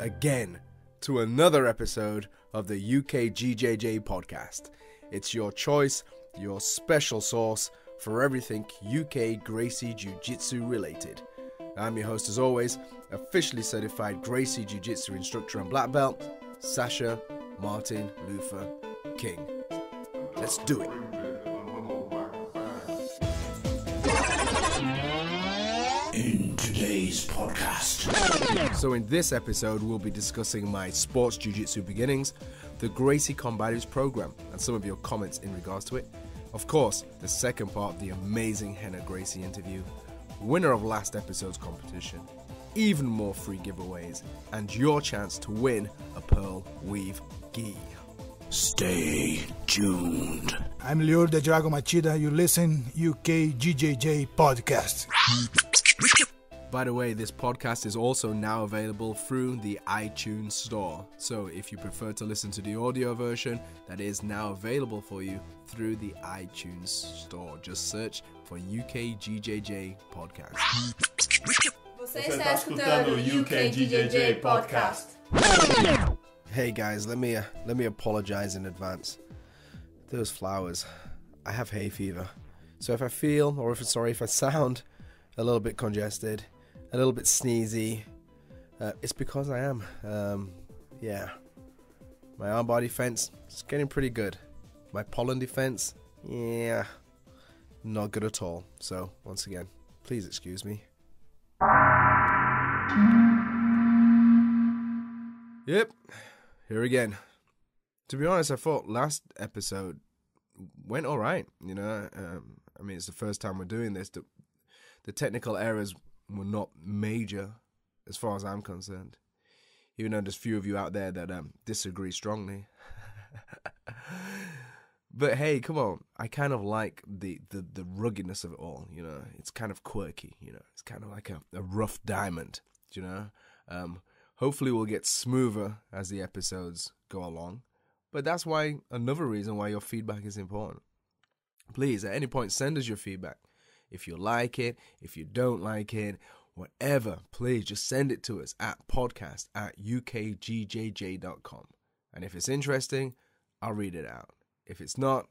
again to another episode of the UKGJJ podcast. It's your choice, your special source for everything UK Gracie Jiu-Jitsu related. I'm your host as always, officially certified Gracie Jiu-Jitsu instructor and black belt, Sacha Martin Luther King. Let's do it. In today's podcast. So in this episode, we'll be discussing my sports jiu-jitsu beginnings, the Gracie Combatives program, and some of your comments in regards to it. Of course, the second part of the amazing Rener Gracie interview, winner of last episode's competition, even more free giveaways, and your chance to win a pearl weave gi. Stay tuned. I'm Leo the Drago Machida. You listen UKGJJ podcast. By the way, this podcast is also now available through the iTunes store. So if you prefer to listen to the audio version, that is now available for you through the iTunes store. Just search for UKGJJ podcast. Você está escutando o UKGJJ podcast. Hey guys, let me apologize in advance. Those flowers, I have hay fever. So if I feel, or if I sound a little bit congested, a little bit sneezy, it's because I am. Yeah. My arm bar defense is getting pretty good. My pollen defense, yeah, not good at all. So once again, please excuse me. Yep, here again. To be honest, I thought last episode went all right. You know, I mean, it's the first time we're doing this. The technical errors were not major as far as I'm concerned. Even though there's few of you out there that disagree strongly. But hey, come on. I kind of like the ruggedness of it all, you know. It's kind of quirky, you know. It's kind of like a rough diamond, you know. Hopefully we'll get smoother as the episodes go along. But that's why, another reason why your feedback is important. Please, at any point, send us your feedback. If you like it, if you don't like it, whatever, please just send it to us at podcast@ukgjj.com. And if it's interesting, I'll read it out. If it's not,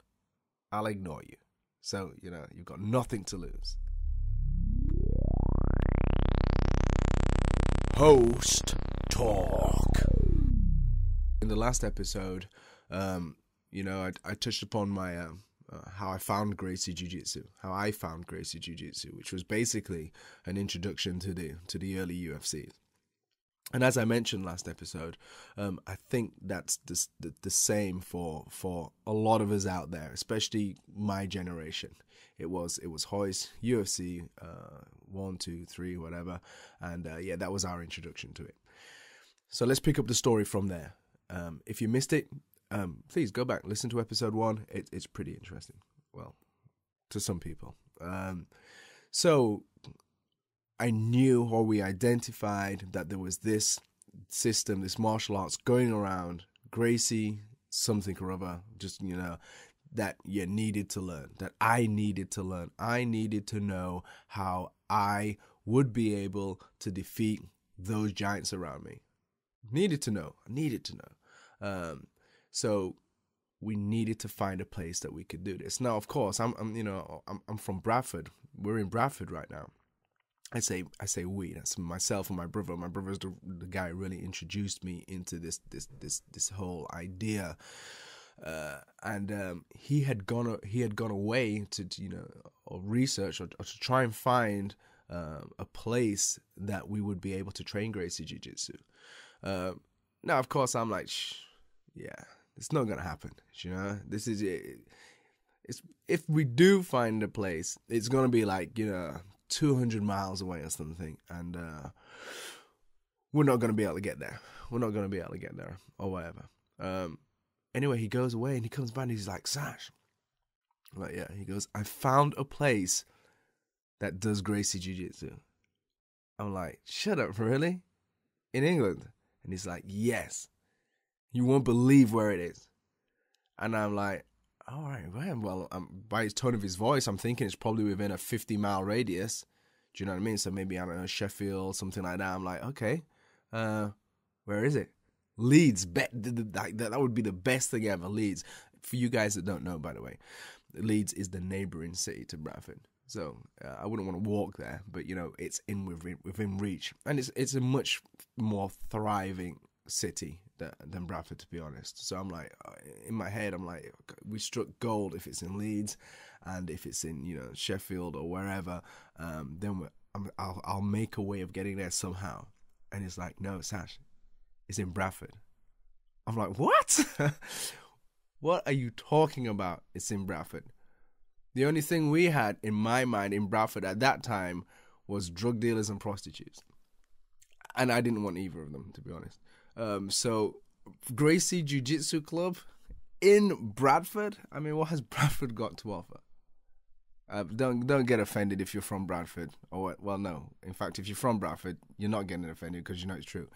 I'll ignore you. So, you know, you've got nothing to lose. Host Talk. In the last episode, you know, I touched upon my how I found Gracie Jiu-Jitsu, which was basically an introduction to the early UFC. And as I mentioned last episode, I think that's the same for a lot of us out there, especially my generation. It was Hoist, UFC 1, 2, 3, whatever, and yeah, that was our introduction to it. So let's pick up the story from there. If you missed it, please go back, listen to episode 1. It's pretty interesting. Well, to some people. So I knew, or we identified, that there was this system, this martial arts going around, Gracie something or other, just, you know, that you needed to learn, that I needed to learn. I needed to know how I would be able to defeat those giants around me. I needed to know. So we needed to find a place that we could do this. Now, of course, I'm from Bradford. We're in Bradford right now. I say we. That's myself and my brother. My brother's the guy who really introduced me into this whole idea. And he had gone away to you know, or research or to try and find a place that we would be able to train Gracie Jiu-Jitsu. Now, of course, I'm like, yeah, it's not gonna happen. You know, this is it. If we do find a place, it's gonna be like, you know, 200 miles away or something, and we're not gonna be able to get there. Or whatever. Anyway, he goes away and he comes back and he's like, Sash. I'm like, yeah. He goes, I found a place that does Gracie Jiu-Jitsu. I'm like, shut up, really? In England? And he's like, yes. You won't believe where it is. And I'm like, all right, well, by his tone of his voice, I'm thinking it's probably within a 50-mile radius. Do you know what I mean? So maybe, I don't know, Sheffield, something like that. I'm like, okay. Where is it? Leeds. That would be the best thing ever. Leeds. For you guys that don't know, by the way, Leeds is the neighbouring city to Bradford. So I wouldn't want to walk there, but, you know, it's within reach. And it's a much more thriving city than Bradford, to be honest. So I'm like, in my head, I'm like, we struck gold if it's in Leeds, and if it's in, you know, Sheffield or wherever, then I'll make a way of getting there somehow. And it's like, no, Sash, it's in Bradford. I'm like, what? What are you talking about? It's in Bradford. The only thing we had in my mind in Bradford at that time was drug dealers and prostitutes. And I didn't want either of them, to be honest. So Gracie Jiu-Jitsu Club in Bradford. I mean, what has Bradford got to offer? Don't get offended if you're from Bradford. Well, no. In fact, if you're from Bradford, you're not getting offended because you know it's true.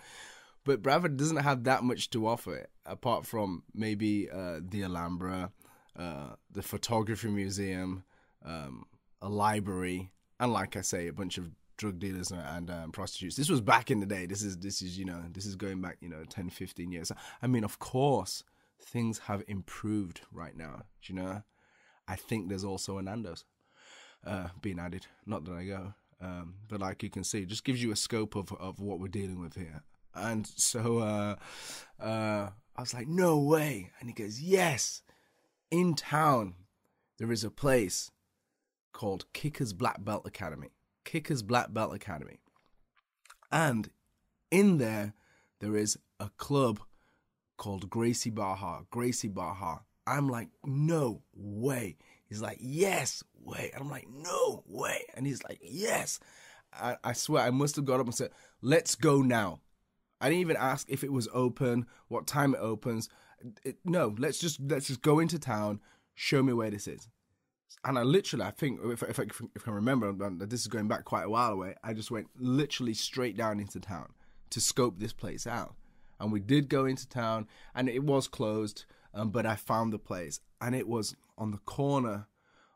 But Bradford doesn't have that much to offer, apart from maybe the Alhambra, the photography museum, a library, and like I say, a bunch of drug dealers and prostitutes. This was back in the day. This is you know, this is going back, you know, 10, 15 years. I mean, of course, things have improved right now. Do you know? I think there's also a Nando's being added. Not that I go, but like you can see, it just gives you a scope of what we're dealing with here. And so I was like, no way. And he goes, yes. In town, there is a place called Kicker's Black Belt Academy. Kicker's Black Belt Academy. And in there is a club called Gracie Barra. Gracie Barra. I'm like, no way. He's like, yes, way. And I'm like, no way. And he's like, yes. I swear, I must have got up and said, let's go now. I didn't even ask if it was open, what time it opens. No, let's just go into town. Show me where this is. And I literally, I think, if I remember, this is going back quite a while away, I just went literally straight down into town to scope this place out. And we did go into town, and it was closed, but I found the place. And it was on the corner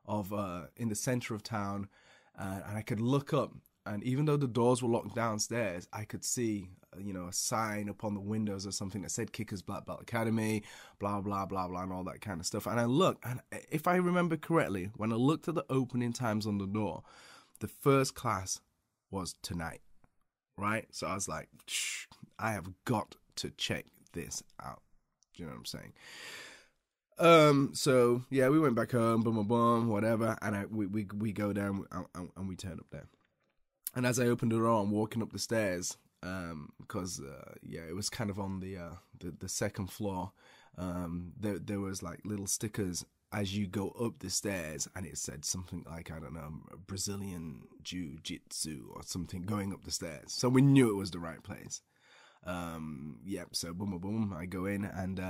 of, in the center of town, and I could look up. And even though the doors were locked downstairs, I could see, you know, a sign upon the windows or something that said Kicker's Black Belt Academy, blah, blah, blah, blah, and all that kind of stuff. And I looked, and if I remember correctly, when I looked at the opening times on the door, the first class was tonight, right? So I was like, I have got to check this out. Do you know what I'm saying? So, yeah, we went back home, boom, boom, boom, whatever, and we go down and we turn up there. And as I opened the door, I'm walking up the stairs, because it was kind of on the second floor. There was like little stickers as you go up the stairs, and it said something like, I don't know, Brazilian Jiu-Jitsu or something going up the stairs. So we knew it was the right place. So boom, boom, boom, I go in, and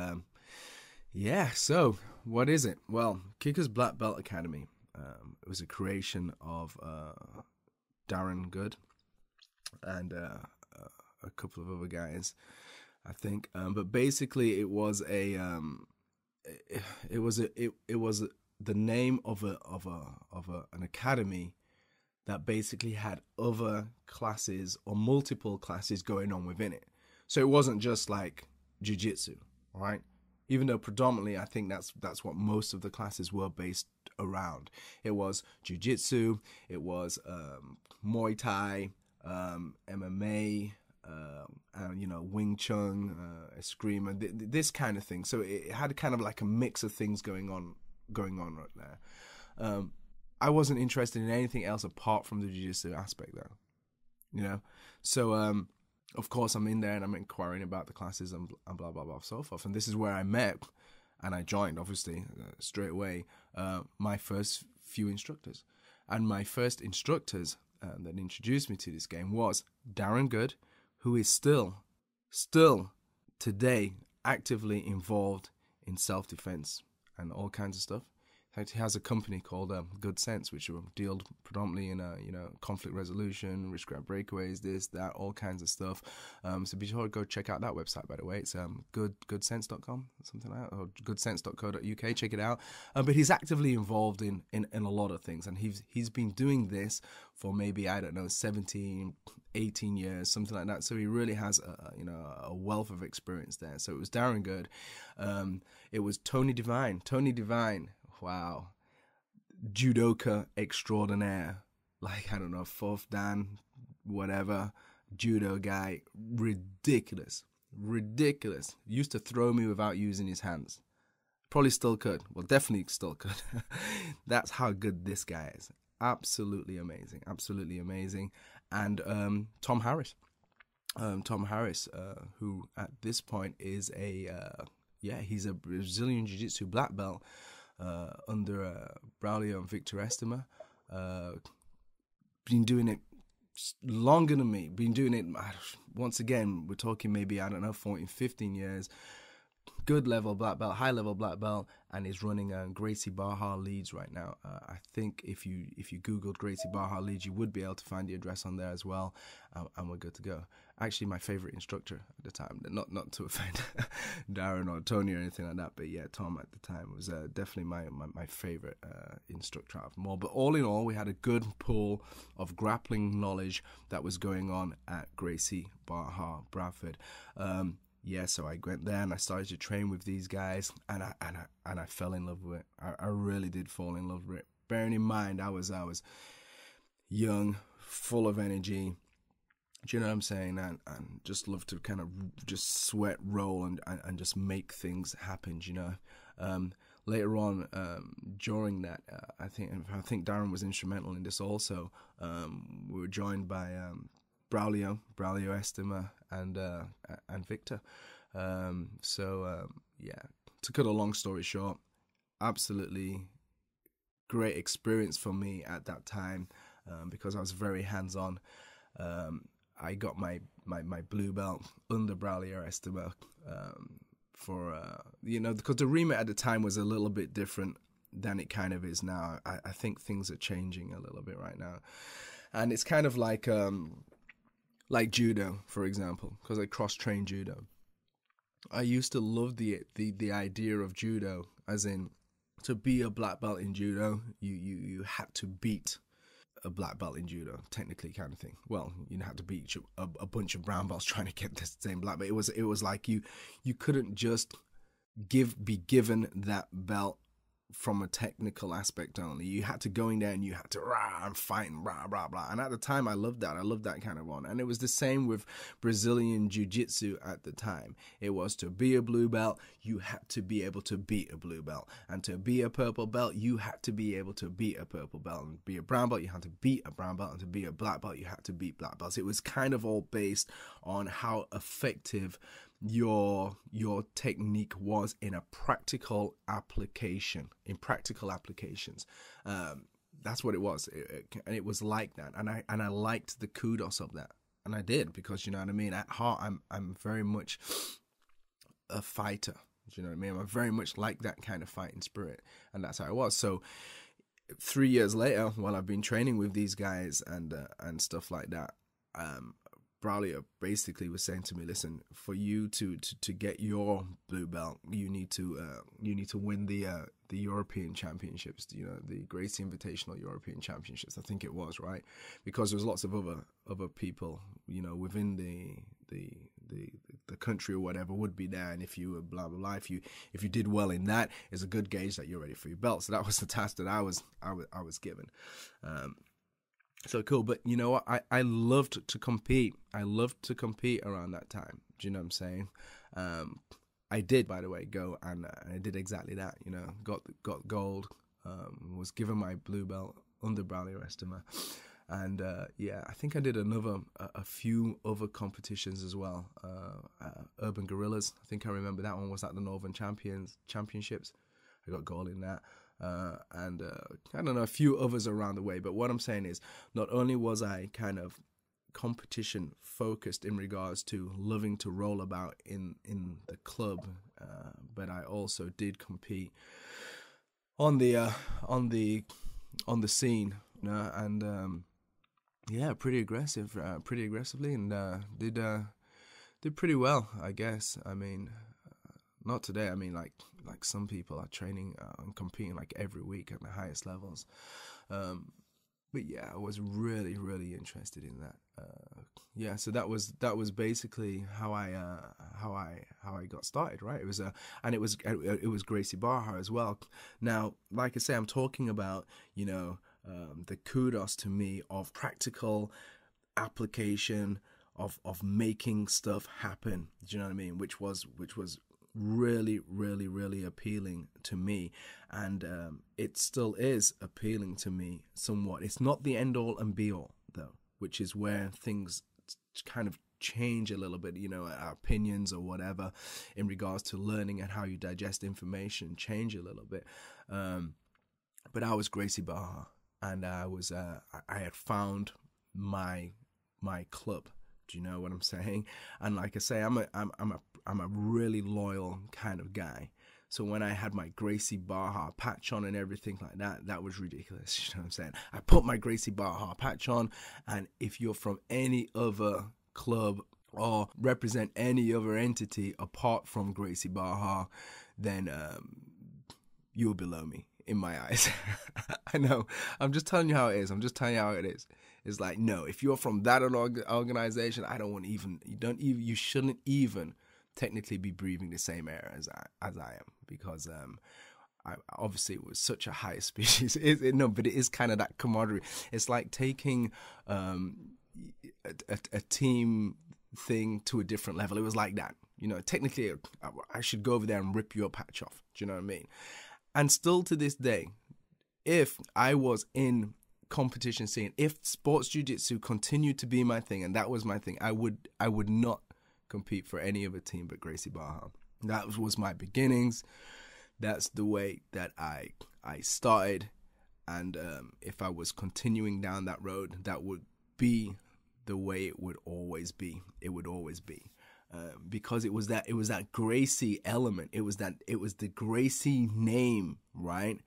so what is it? Well, Kicker's Black Belt Academy. It was a creation of Darren Good and a couple of other guys, I think. But basically, it was the name of an academy that basically had other classes or multiple classes going on within it. So it wasn't just like jiu-jitsu, right? Even though predominantly I think that's what most of the classes were based around. It was jiu-jitsu, it was Muay Thai, MMA, and, you know, Wing Chun, Eskrima, this kind of thing. So it had kind of like a mix of things going on right there. I wasn't interested in anything else apart from the jiu-jitsu aspect, though. You know, so of course I'm in there and I'm inquiring about the classes and blah blah blah so forth. And this is where I met, and I joined obviously straight away, my first few instructors. And my first instructors that introduced me to this game was Darren Good, who is still today actively involved in self-defense and all kinds of stuff. He has a company called Good Sense, which will deal predominantly in conflict resolution, risk grab breakaways, this, that, all kinds of stuff. So be sure to go check out that website. By the way, it's goodsense.com, something like that, or goodsense.co.uk. Check it out. But he's actively involved in a lot of things, and he's been doing this for maybe, I don't know, 17, 18 years, something like that. So he really has a wealth of experience there. So it was Darren Good. It was Tony Devine. Wow. Judoka extraordinaire. Like, I don't know, fourth Dan, whatever. Judo guy. Ridiculous. Used to throw me without using his hands. Probably still could. Well, definitely still could. That's how good this guy is. Absolutely amazing. And Tom Harris. Who at this point is he's a Brazilian Jiu-Jitsu black belt under Braulio and Victor Estima. Been doing it longer than me. Been doing it, once again, we're talking maybe, 14, 15 years. Good level black belt, high level black belt, and is running Gracie Barra Leeds right now. I think if you Googled Gracie Barra Leeds, you would be able to find the address on there as well, and we're good to go. Actually, my favorite instructor at the time, not to offend Darren or Tony or anything like that, but yeah, Tom at the time was definitely my favorite instructor out of them all. But all in all, we had a good pool of grappling knowledge that was going on at Gracie Barra Bradford. So I went there and I started to train with these guys, and I fell in love with it. I really did fall in love with it. Bearing in mind, I was young, full of energy. Do you know what I'm saying? And just love to kind of just sweat roll and just make things happen. You know. Later on, during that, I think Darren was instrumental in this also. We were joined by Braulio Estima, and Victor. To cut a long story short, absolutely great experience for me at that time, because I was very hands-on. I got my blue belt under Braulio Estima because the remit at the time was a little bit different than it kind of is now. I think things are changing a little bit right now, and it's kind of like judo, for example, because I cross-trained judo. I used to love the idea of judo, as in, to be a black belt in judo, you had to beat a black belt in judo, technically, kind of thing. Well, you had to beat a bunch of brown belts trying to get the same black belt. It was like you couldn't just be given that belt from a technical aspect only. You had to go in there and you had to and fight and blah blah blah. And at the time, I loved that. I loved that kind of one. And it was the same with Brazilian Jiu-Jitsu at the time. It was, to be a blue belt, you had to be able to beat a blue belt, and to be a purple belt, you had to be able to beat a purple belt, and be a brown belt, you had to beat a brown belt, and to be a black belt, you had to beat black belts. It was kind of all based on how effective your technique was in a practical application, in practical applications. That's what it was, and it was like that, and I liked the kudos of that, and I did, because, you know what I mean, at heart I'm very much a fighter. Do you know what I mean? I'm very much like that kind of fighting spirit, and that's how it was. So 3 years later, while I've been training with these guys and stuff like that, Braulio basically was saying to me, listen, for you to get your blue belt, you need to win the European Championships, you know, the Gracie Invitational European Championships, I think it was, right? Because there's lots of other people, you know, within the country or whatever would be there, and if you were blah blah blah, if you did well in that, it's a good gauge that you're ready for your belt. So that was the task that I was given. So cool, but you know what? I loved to compete. I loved to compete around that time. Do you know what I'm saying? I did, by the way, go and I did exactly that. You know, got gold. Was given my blue belt under Braulio Estima, and I think I did a few other competitions as well. Urban Guerrillas, I think I remember that one was at the Northern Championships. I got gold in that. And I don't know, a few others around the way. But what I'm saying is, not only was I kind of competition focused in regards to loving to roll about in the club, but I also did compete on the scene, you know, and yeah, pretty aggressively, and did pretty well, I guess. I mean, not today. I mean, like some people are training and competing like every week at the highest levels. But yeah, I was really, really interested in that. Yeah, so that was basically how I got started, right? It was Gracie Barra as well. Now, like I say, I'm talking about, you know, the kudos to me of practical application of making stuff happen. Do you know what I mean? Which was really, really, really appealing to me, and it still is appealing to me somewhat. It's not the end all and be all though, which is where things kind of change a little bit, you know, our opinions or whatever in regards to learning and how you digest information change a little bit. But I was Gracie Barra, and I had found my club. Do you know what I'm saying? And like I say, I'm a really loyal kind of guy. So when I had my Gracie Barra patch on and everything like that, that was ridiculous. You know what I'm saying? I put my Gracie Barra patch on, and if you're from any other club or represent any other entity apart from Gracie Barra, then you're below me in my eyes. I know. I'm just telling you how it is. It's like, no, if you're from that organization, you shouldn't even technically be breathing the same air as I am, because obviously it was such a high species. But it is kind of that camaraderie. It's like taking a team thing to a different level. It was like that. You know, technically I should go over there and rip your patch off. Do you know what I mean? And still to this day, if I was in competition scene, if sports jiu-jitsu continued to be my thing, and that was my thing, I would not compete for any other team but Gracie Barra. That was my beginnings. That's the way that I started, and if I was continuing down that road, that would be the way it would always be. It would always be. Because it was that Gracie element. It was the Gracie name, right?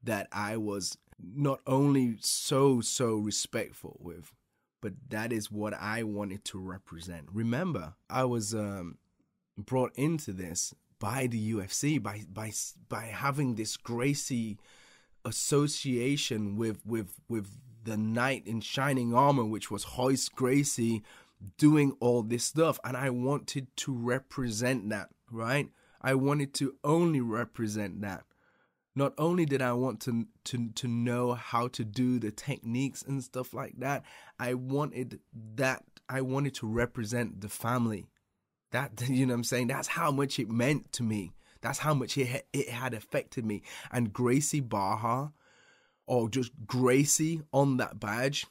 That I was not only so respectful with, but that is what I wanted to represent. Remember, I was brought into this by the UFC, by having this Gracie association with the knight in shining armor, which was Royce Gracie, doing all this stuff, and I wanted to represent that, right? I wanted to only represent that. Not only did I want to know how to do the techniques and stuff like that, I wanted to represent the family. That, you know what I'm saying? That's how much it meant to me. That's how much it had affected me. And Gracie Barra, or just Gracie on that badge,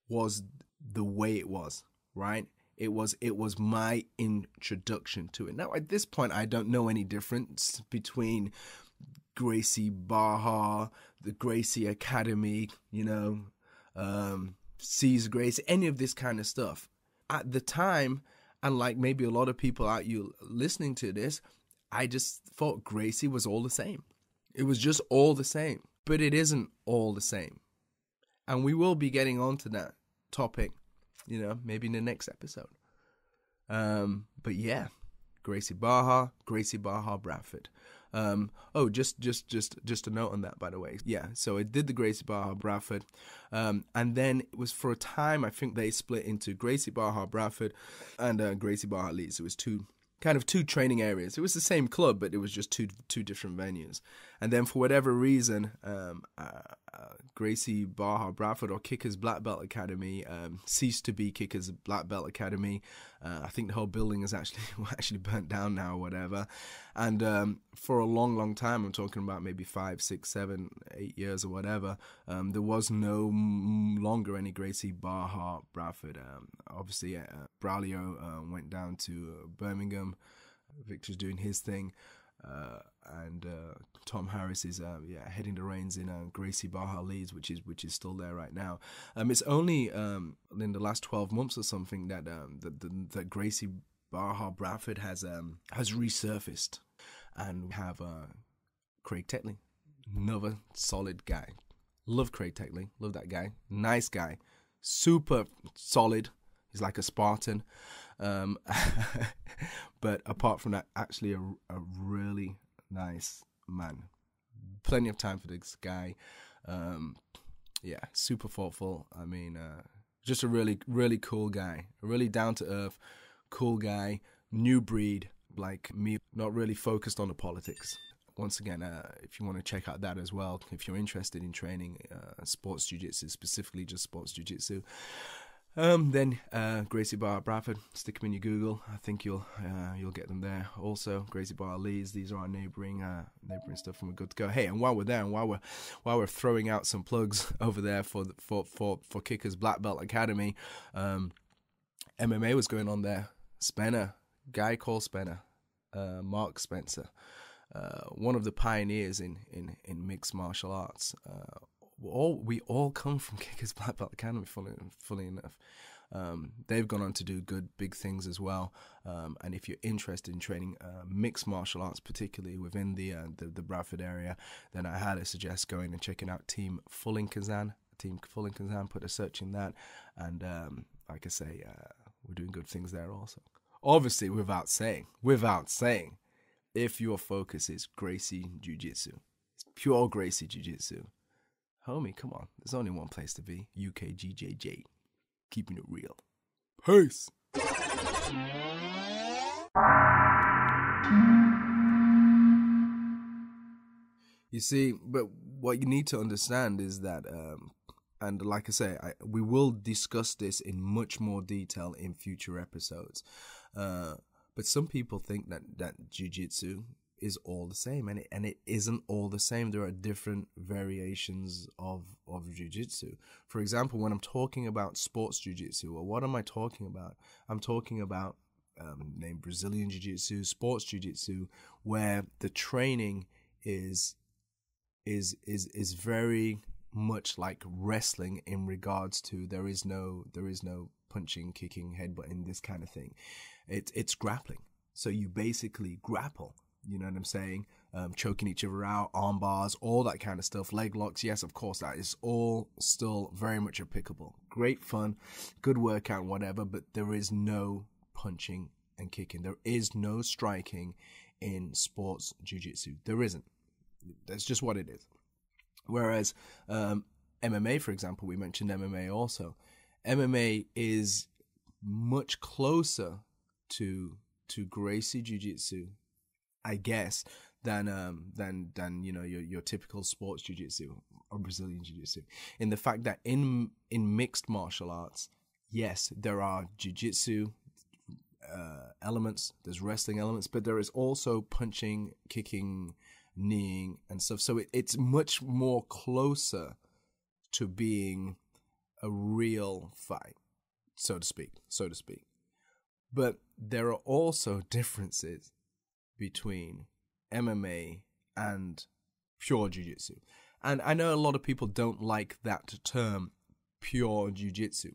was the way it was. Right? It was my introduction to it. Now, at this point, I don't know any difference between Gracie Barra, the Gracie Academy, you know, Tease Gracie, any of this kind of stuff. At the time, and like maybe a lot of people out you listening to this, I just thought Gracie was all the same. It was just all the same. But it isn't all the same. And we will be getting on to that topic, you know, maybe in the next episode. But yeah, Gracie Barra Bradford. Just a note on that, by the way. Yeah, so I did the Gracie Barra Bradford, and then it was for a time, I think they split into Gracie Barra Bradford and Gracie Barra Leeds. It was two training areas. It was the same club, but it was just two different venues. And then for whatever reason, Gracie Barra Bradford, or Kickers Black Belt Academy, ceased to be Kickers Black Belt Academy. I think the whole building is actually burnt down now or whatever. And for a long time, I'm talking about maybe 5, 6, 7, 8 years or whatever, there was no longer any Gracie Barra Bradford. Obviously, Braulio went down to Birmingham. Victor's doing his thing. And Tom Harris is heading the reins in Gracie Barra Leeds, which is still there right now. It's only in the last 12 months or something that that Gracie Barra Bradford has resurfaced, and we have Craig Tetley another solid guy. Love Craig Techley. Love that guy. Nice guy. Super solid. He's like a Spartan. But apart from that, actually a really nice man. Plenty of time for this guy. Yeah, super thoughtful. I mean, just a really, really cool guy. A really down-to-earth, cool guy. New breed, like me, not really focused on the politics. Once again, if you want to check out that as well, if you're interested in training sports jiu-jitsu, specifically just sports jiu-jitsu, then Gracie Barra Bradford, stick them in your Google. I think you'll get them there. Also, Gracie Barra Leeds. These are our neighboring stuff, and we're good to go. Hey, and while we're there, and while we're throwing out some plugs over there for Kickers Black Belt Academy, MMA was going on there. Spencer, guy called Spencer, Mark Spencer, one of the pioneers in mixed martial arts. We all come from Kickers Black Belt Academy, fully enough. They've gone on to do good, big things as well. And if you're interested in training mixed martial arts, particularly within the Bradford area, then I highly suggest going and checking out Team Full in Kazan. Put a search in that. And like I say, we're doing good things there also. Obviously, without saying, if your focus is Gracie Jiu-Jitsu, it's pure Gracie Jiu-Jitsu, homie, come on. There's only one place to be. UKGJJ. Keeping it real. Peace. You see, but what you need to understand is that, and like I say, we will discuss this in much more detail in future episodes. But some people think that jiu-jitsu is all the same, and it isn't all the same. There are different variations of jiu-jitsu. For example, when I'm talking about sports jiu-jitsu, or what am I talking about? I'm talking about named Brazilian jiu-jitsu, sports jiu-jitsu, where the training is very much like wrestling in regards to there is no punching, kicking, headbutting, this kind of thing. It's grappling. So you basically grapple. You know what I'm saying? Choking each other out, arm bars, all that kind of stuff. Leg locks, yes, of course, that is all still very much applicable. Great fun, good workout, whatever, but there is no punching and kicking. There is no striking in sports jiu-jitsu. There isn't. That's just what it is. Whereas MMA, for example, we mentioned MMA also. MMA is much closer to Gracie Jiu-Jitsu, I guess, than you know your typical sports jiu-jitsu or Brazilian jiu-jitsu, in the fact that in mixed martial arts, yes, there are jiu-jitsu elements, there's wrestling elements, but there is also punching, kicking, kneeing and stuff. So it's much more closer to being a real fight, so to speak. But there are also differences between MMA and pure jiu-jitsu. And I know a lot of people don't like that term, pure jiu-jitsu.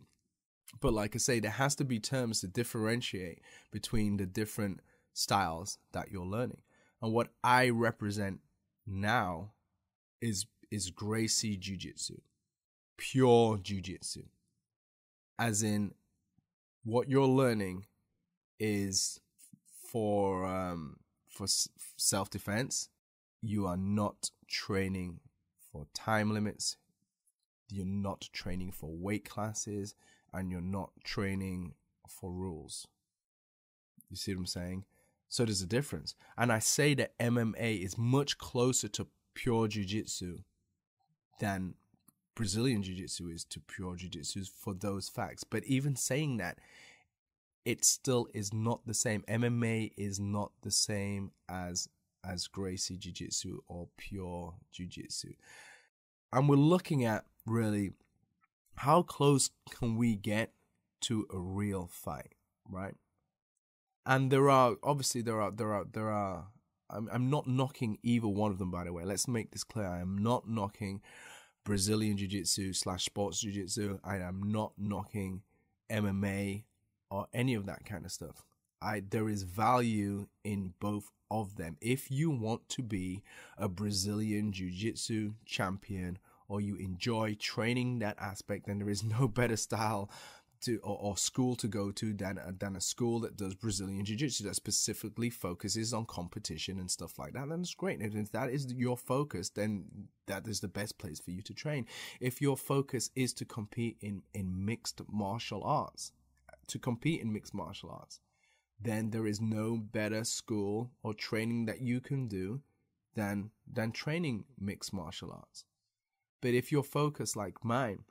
But like I say, there has to be terms to differentiate between the different styles that you're learning. And what I represent now is Gracie Jiu-Jitsu, pure jiu-jitsu. As in, what you're learning is for self-defense. You are not training for time limits. You're not training for weight classes, and you're not training for rules. You see what I'm saying? So there's a difference. And I say that MMA is much closer to pure jiu-jitsu than Brazilian jiu-jitsu is to pure jiu-jitsu for those facts. But even saying that, it still is not the same. MMA is not the same as Gracie Jiu-Jitsu or pure Jiu-Jitsu. And we're looking at really how close can we get to a real fight, right? And there are I'm not knocking either one of them, by the way. Let's make this clear. I am not knocking Brazilian Jiu-Jitsu / sports Jiu-Jitsu. I am not knocking MMA or any of that kind of stuff. there is value in both of them. If you want to be a Brazilian Jiu-Jitsu champion, or you enjoy training that aspect, then there is no better style or school to go to than a school that does Brazilian Jiu-Jitsu, that specifically focuses on competition and stuff like that. Then it's great. And if that is your focus, then that is the best place for you to train. If your focus is to compete in mixed martial arts, then there is no better school or training that you can do than training mixed martial arts. But if your focus, like mine,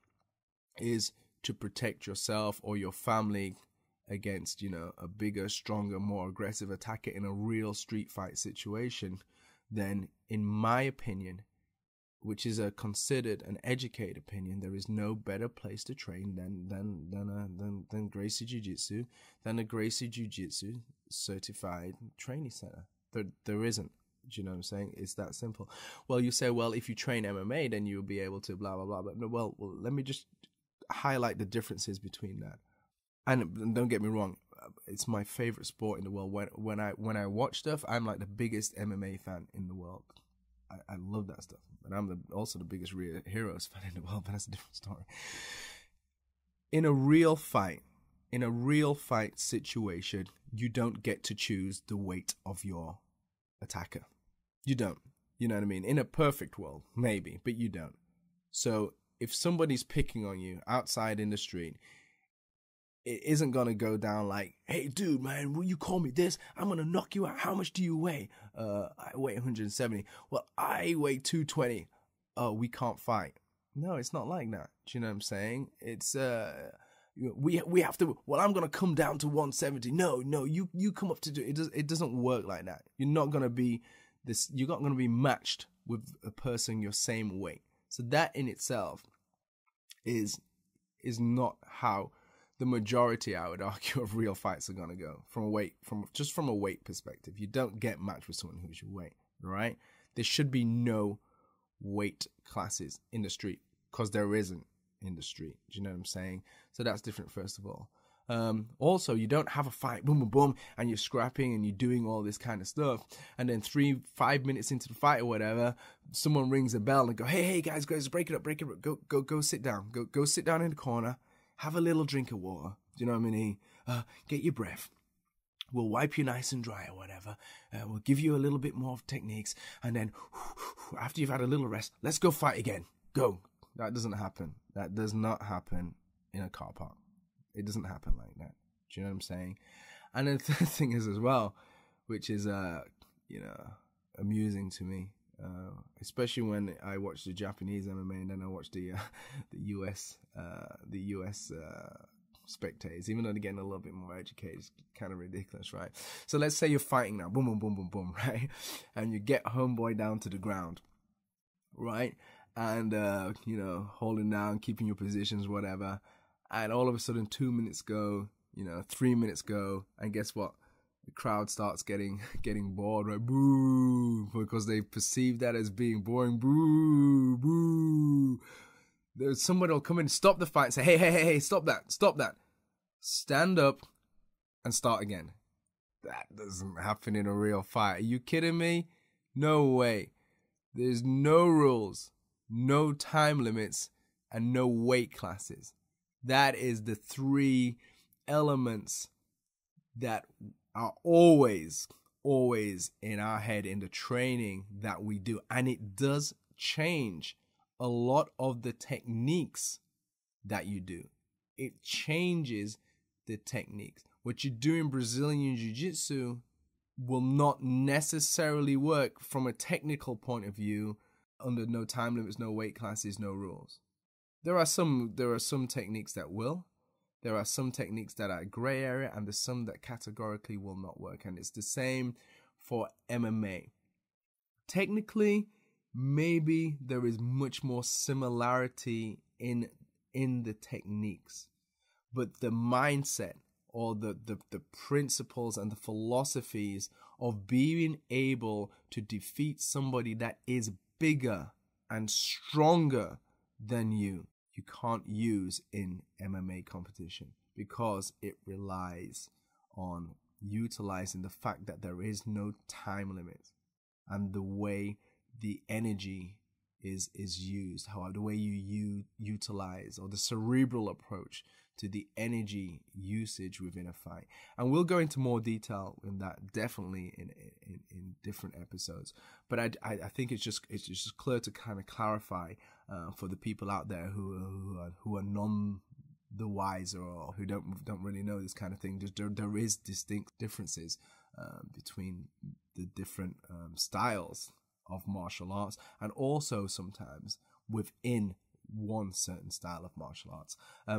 is to protect yourself or your family against, a bigger, stronger, more aggressive attacker in a real street fight situation, then in my opinion, which is a considered and educated opinion, there is no better place to train than Gracie Jiu-Jitsu, than a Gracie Jiu-Jitsu certified training center. There isn't. Do you know what I'm saying? It's that simple. Well, you say, well, if you train MMA, then you'll be able to blah, blah, blah. But well, let me just highlight the differences between that. And don't get me wrong, it's my favorite sport in the world. When I watch stuff, I'm like the biggest MMA fan in the world. I love that stuff. And I'm also the biggest Heroes fan in the world, but that's a different story. In a real fight situation, you don't get to choose the weight of your attacker. You don't. You know what I mean? In a perfect world, maybe, but you don't. So if somebody's picking on you outside in the street, it isn't going to go down like, hey, dude, man, will you call me this? I'm going to knock you out. How much do you weigh? I weigh 170. Well, I weigh 220. Oh, we can't fight. No, it's not like that. Do you know what I'm saying? It's, we have to, well, I'm going to come down to 170. No, you come up to do it. It doesn't work like that. You're not going to be matched with a person your same weight. So that in itself is not how the majority, I would argue, of real fights are going to go from a weight perspective. You don't get matched with someone who's your weight, right? There should be no weight classes in the street, because there isn't in the street. Do you know what I'm saying? So that's different, first of all. Also, you don't have a fight, boom, boom, boom, and you're scrapping and you're doing all this kind of stuff. And then 5 minutes into the fight or whatever, someone rings a bell and go, hey, guys, break it up. Go sit down. Go sit down in the corner. Have a little drink of water. Do you know what I mean? Get your breath. We'll wipe you nice and dry or whatever. We'll give you a little bit more techniques. And then after you've had a little rest, let's go fight again. Go. That doesn't happen. That does not happen in a car park. It doesn't happen like that. Do you know what I'm saying? And then the third thing is as well, which is, amusing to me, especially when I watch the Japanese MMA and then I watch the US spectators, even though they're getting a little bit more educated. It's kind of ridiculous, right? So let's say you're fighting now, boom, boom, boom, boom, boom, right? And you get homeboy down to the ground, right? And, holding down, keeping your positions, whatever. And all of a sudden 2 minutes go, 3 minutes go, and guess what? The crowd starts getting bored, right? Boo! Because they perceive that as being boring. Boo! Boo! There's somebody will come in, stop the fight, and say, hey, stop that. Stand up and start again. That doesn't happen in a real fight. Are you kidding me? No way. There's no rules, no time limits, and no weight classes. That is the three elements that are always in our head in the training that we do. And it does change a lot of the techniques that you do. It changes the techniques. What you do in Brazilian Jiu-Jitsu will not necessarily work from a technical point of view under no time limits, no weight classes, no rules. There are some techniques that will. There are some techniques that are gray area, and there's some that categorically will not work. And it's the same for MMA. Technically, maybe there is much more similarity in the techniques, but the mindset or the principles and the philosophies of being able to defeat somebody that is bigger and stronger than you can't use in MMA competition, because it relies on utilizing the fact that there is no time limit, and the way the energy is used, how the way you utilize, or the cerebral approach to the energy usage within a fight. And we'll go into more detail in that definitely in different episodes. But I think it's just clear to kind of clarify for the people out there who are none the wiser, or who don't really know this kind of thing. There is distinct differences between the different styles of martial arts, and also sometimes within one certain style of martial arts.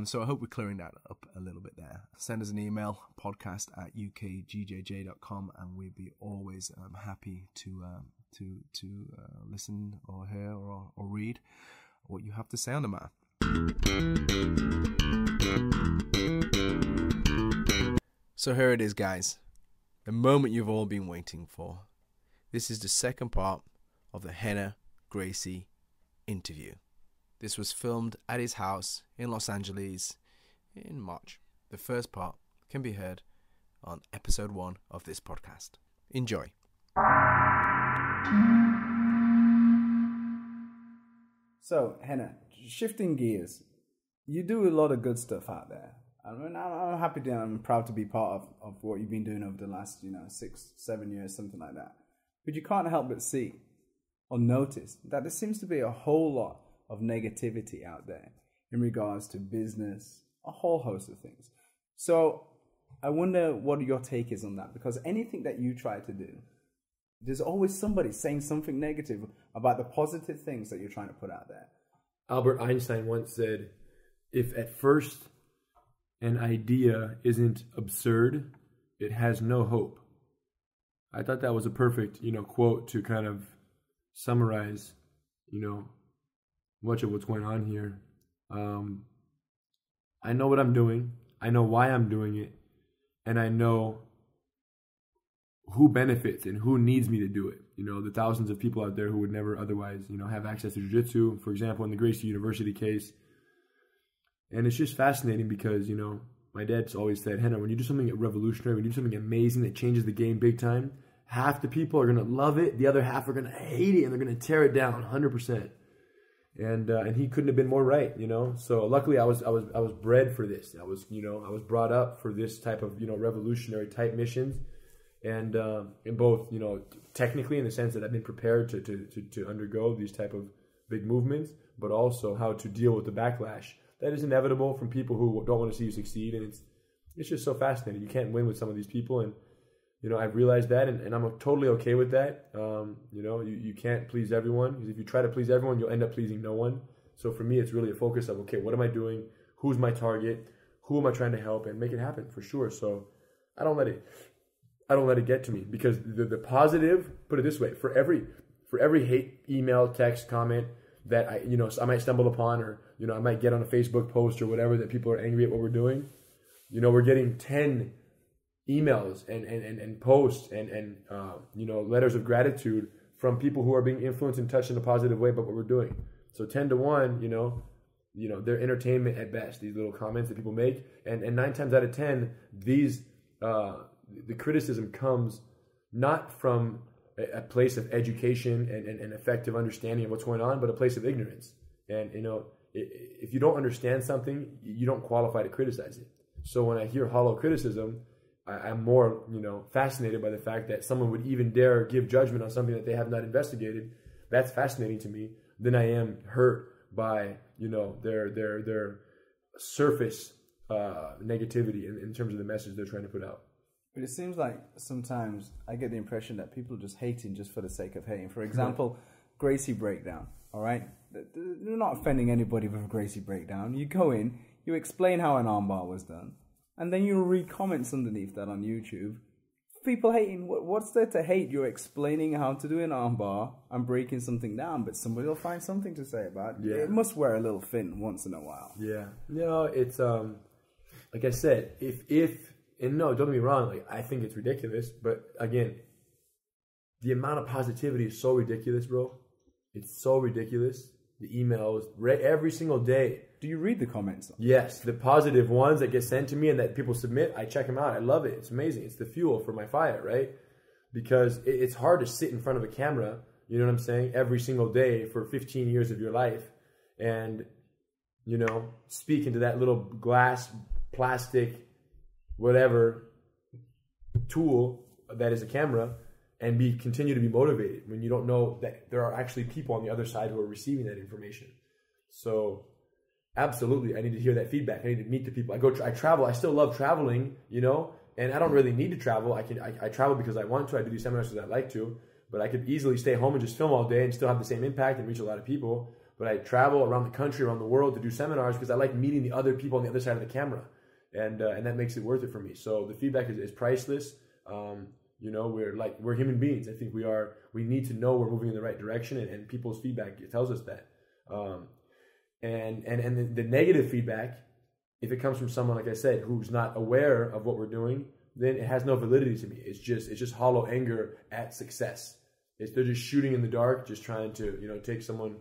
So I hope we're clearing that up a little bit there. Send us an email, podcast@ukgjj.com, and we'd be always happy to listen or hear or read what you have to say on the mat. So here it is, guys. The moment you've all been waiting for. This is the second part of the Rener Gracie interview. This was filmed at his house in Los Angeles in March. The first part can be heard on episode 1 of this podcast. Enjoy. So, Rener, shifting gears, you do a lot of good stuff out there. I mean, I'm happy to, I'm proud to be part of what you've been doing over the last, 6-7 years, something like that. But you can't help but see or notice that there seems to be a whole lot of negativity out there in regards to business, a whole host of things. So I wonder what your take is on that, because anything that you try to do, there's always somebody saying something negative about the positive things that you're trying to put out there. Albert Einstein once said, if at first an idea isn't absurd, it has no hope. I thought that was a perfect, quote to kind of summarize, much of what's going on here. I know what I'm doing. I know why I'm doing it. And I know who benefits and who needs me to do it. The thousands of people out there who would never otherwise, have access to jiu-jitsu, for example, in the Gracie University case. And it's just fascinating because, my dad's always said, Rener, when you do something revolutionary, when you do something amazing that changes the game big time, half the people are going to love it, the other half are going to hate it, and they're going to tear it down 100%. And he couldn't have been more right, So luckily, I was bred for this. I was brought up for this type of revolutionary type missions, and in both technically in the sense that I've been prepared to undergo these type of big movements, but also how to deal with the backlash that is inevitable from people who don't want to see you succeed, and it's just so fascinating. You can't win with some of these people, and I've realized that, and I'm totally okay with that. You can't please everyone, because if you try to please everyone, you'll end up pleasing no one. So for me, it's really a focus of, okay, what am I doing? Who's my target? Who am I trying to help? And make it happen for sure. So I don't let it get to me, because the positive, put it this way, for every hate email, text, comment that I might stumble upon, or I might get on a Facebook post or whatever that people are angry at what we're doing, we're getting 10 emails and posts and letters of gratitude from people who are being influenced and touched in a positive way by what we're doing. So 10 to 1, they're entertainment at best, these little comments that people make, and 9 times out of 10, these the criticism comes not from a place of education and effective understanding of what's going on, but a place of ignorance. And if you don't understand something, you don't qualify to criticize it. So when I hear hollow criticism, I'm more, fascinated by the fact that someone would even dare give judgment on something that they have not investigated. That's fascinating to me. Than I am hurt by, their surface negativity in terms of the message they're trying to put out. But it seems like sometimes I get the impression that people are just hating just for the sake of hating. For example, Gracie breakdown. All right, you're not offending anybody with a Gracie breakdown. You go in, you explain how an armbar was done, and then you read comments underneath that on YouTube. People hating. What's there to hate? You're explaining how to do an armbar and breaking something down, but somebody will find something to say about it. Yeah. It must wear a little thin once in a while. Yeah. No, it's like I said, and no, don't get me wrong, like I think it's ridiculous, but again, the amount of positivity is so ridiculous, bro. It's so ridiculous. The emails every single day. Do you read the comments? Yes, the positive ones that get sent to me and that people submit, I check them out. I love it. It's amazing. It's the fuel for my fire, right? Because it's hard to sit in front of a camera, you know what I'm saying, every single day for 15 years of your life and, you know, speak into that little glass, plastic, whatever tool that is a camera and continue to be motivated when you don't know that there are actually people on the other side who are receiving that information. So absolutely, I need to hear that feedback. I need to meet the people. I travel. I still love traveling, you know, and I don't really need to travel. I travel because I want to. I do these seminars because I like to, but I could easily stay home and just film all day and still have the same impact and reach a lot of people. But I travel around the country, around the world to do seminars because I like meeting the other people on the other side of the camera. And that makes it worth it for me. So the feedback is priceless. You know, we're human beings. I think we need to know we're moving in the right direction, and people's feedback tells us that. And the negative feedback, if it comes from someone, like I said, who's not aware of what we're doing, then it has no validity to me. It's just hollow anger at success. They're just shooting in the dark, just trying to, you know, take someone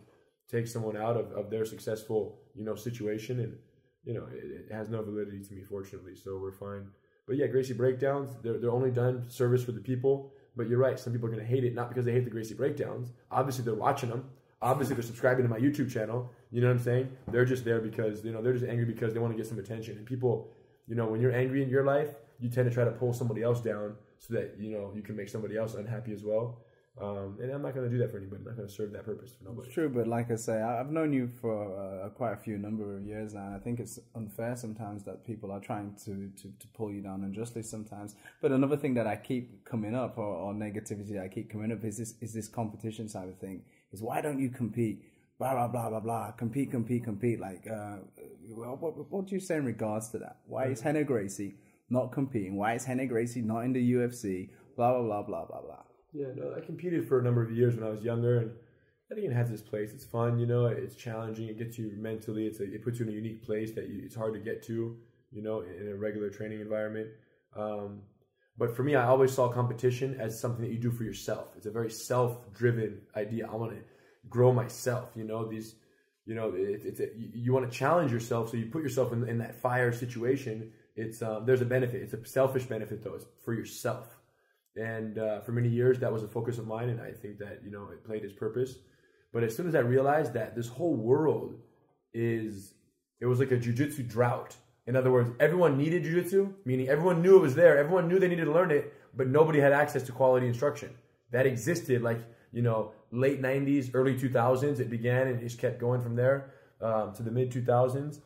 out of their successful, you know, situation, and you know, it has no validity to me, fortunately. So we're fine. But yeah, Gracie breakdowns, they're only done service for the people. But you're right, some people are going to hate it, not because they hate the Gracie breakdowns. Obviously, they're watching them. Obviously, they're subscribing to my YouTube channel. You know what I'm saying? They're just there because, you know, they're just angry because they want to get some attention. And people, you know, when you're angry in your life, you tend to try to pull somebody else down so that, you know, you can make somebody else unhappy as well. And I'm not going to do that for anybody. I'm not going to serve that purpose for nobody. It's true, but like I say, I've known you for quite a few number of years now, and I think it's unfair sometimes that people are trying to pull you down unjustly sometimes. But another thing that I keep coming up, or negativity I keep coming up, is this competition side of thing. Is why don't you compete? Blah, blah, blah, blah, blah. Compete. Like, what do you say in regards to that? Why is Rener Gracie not competing? Why is Rener Gracie not in the UFC? Blah, blah, blah, blah, blah, blah. Yeah, no, I competed for a number of years when I was younger, and I think it has its place. It's fun, you know, it's challenging, it gets you mentally, it puts you in a unique place that it's hard to get to, you know, in a regular training environment. But for me, I always saw competition as something that you do for yourself. It's a very self-driven idea. I want to grow myself, you know, you want to challenge yourself, so you put yourself in that fire situation. There's a benefit. It's a selfish benefit, though. It's for yourself. And for many years, that was a focus of mine, and I think that, you know, it played its purpose. But as soon as I realized that this whole world it was like a jiu-jitsu drought. In other words, everyone needed jiu-jitsu, meaning everyone knew it was there. Everyone knew they needed to learn it, but nobody had access to quality instruction. That existed like, you know, late 90s, early 2000s. It began and it just kept going from there to the mid 2000s.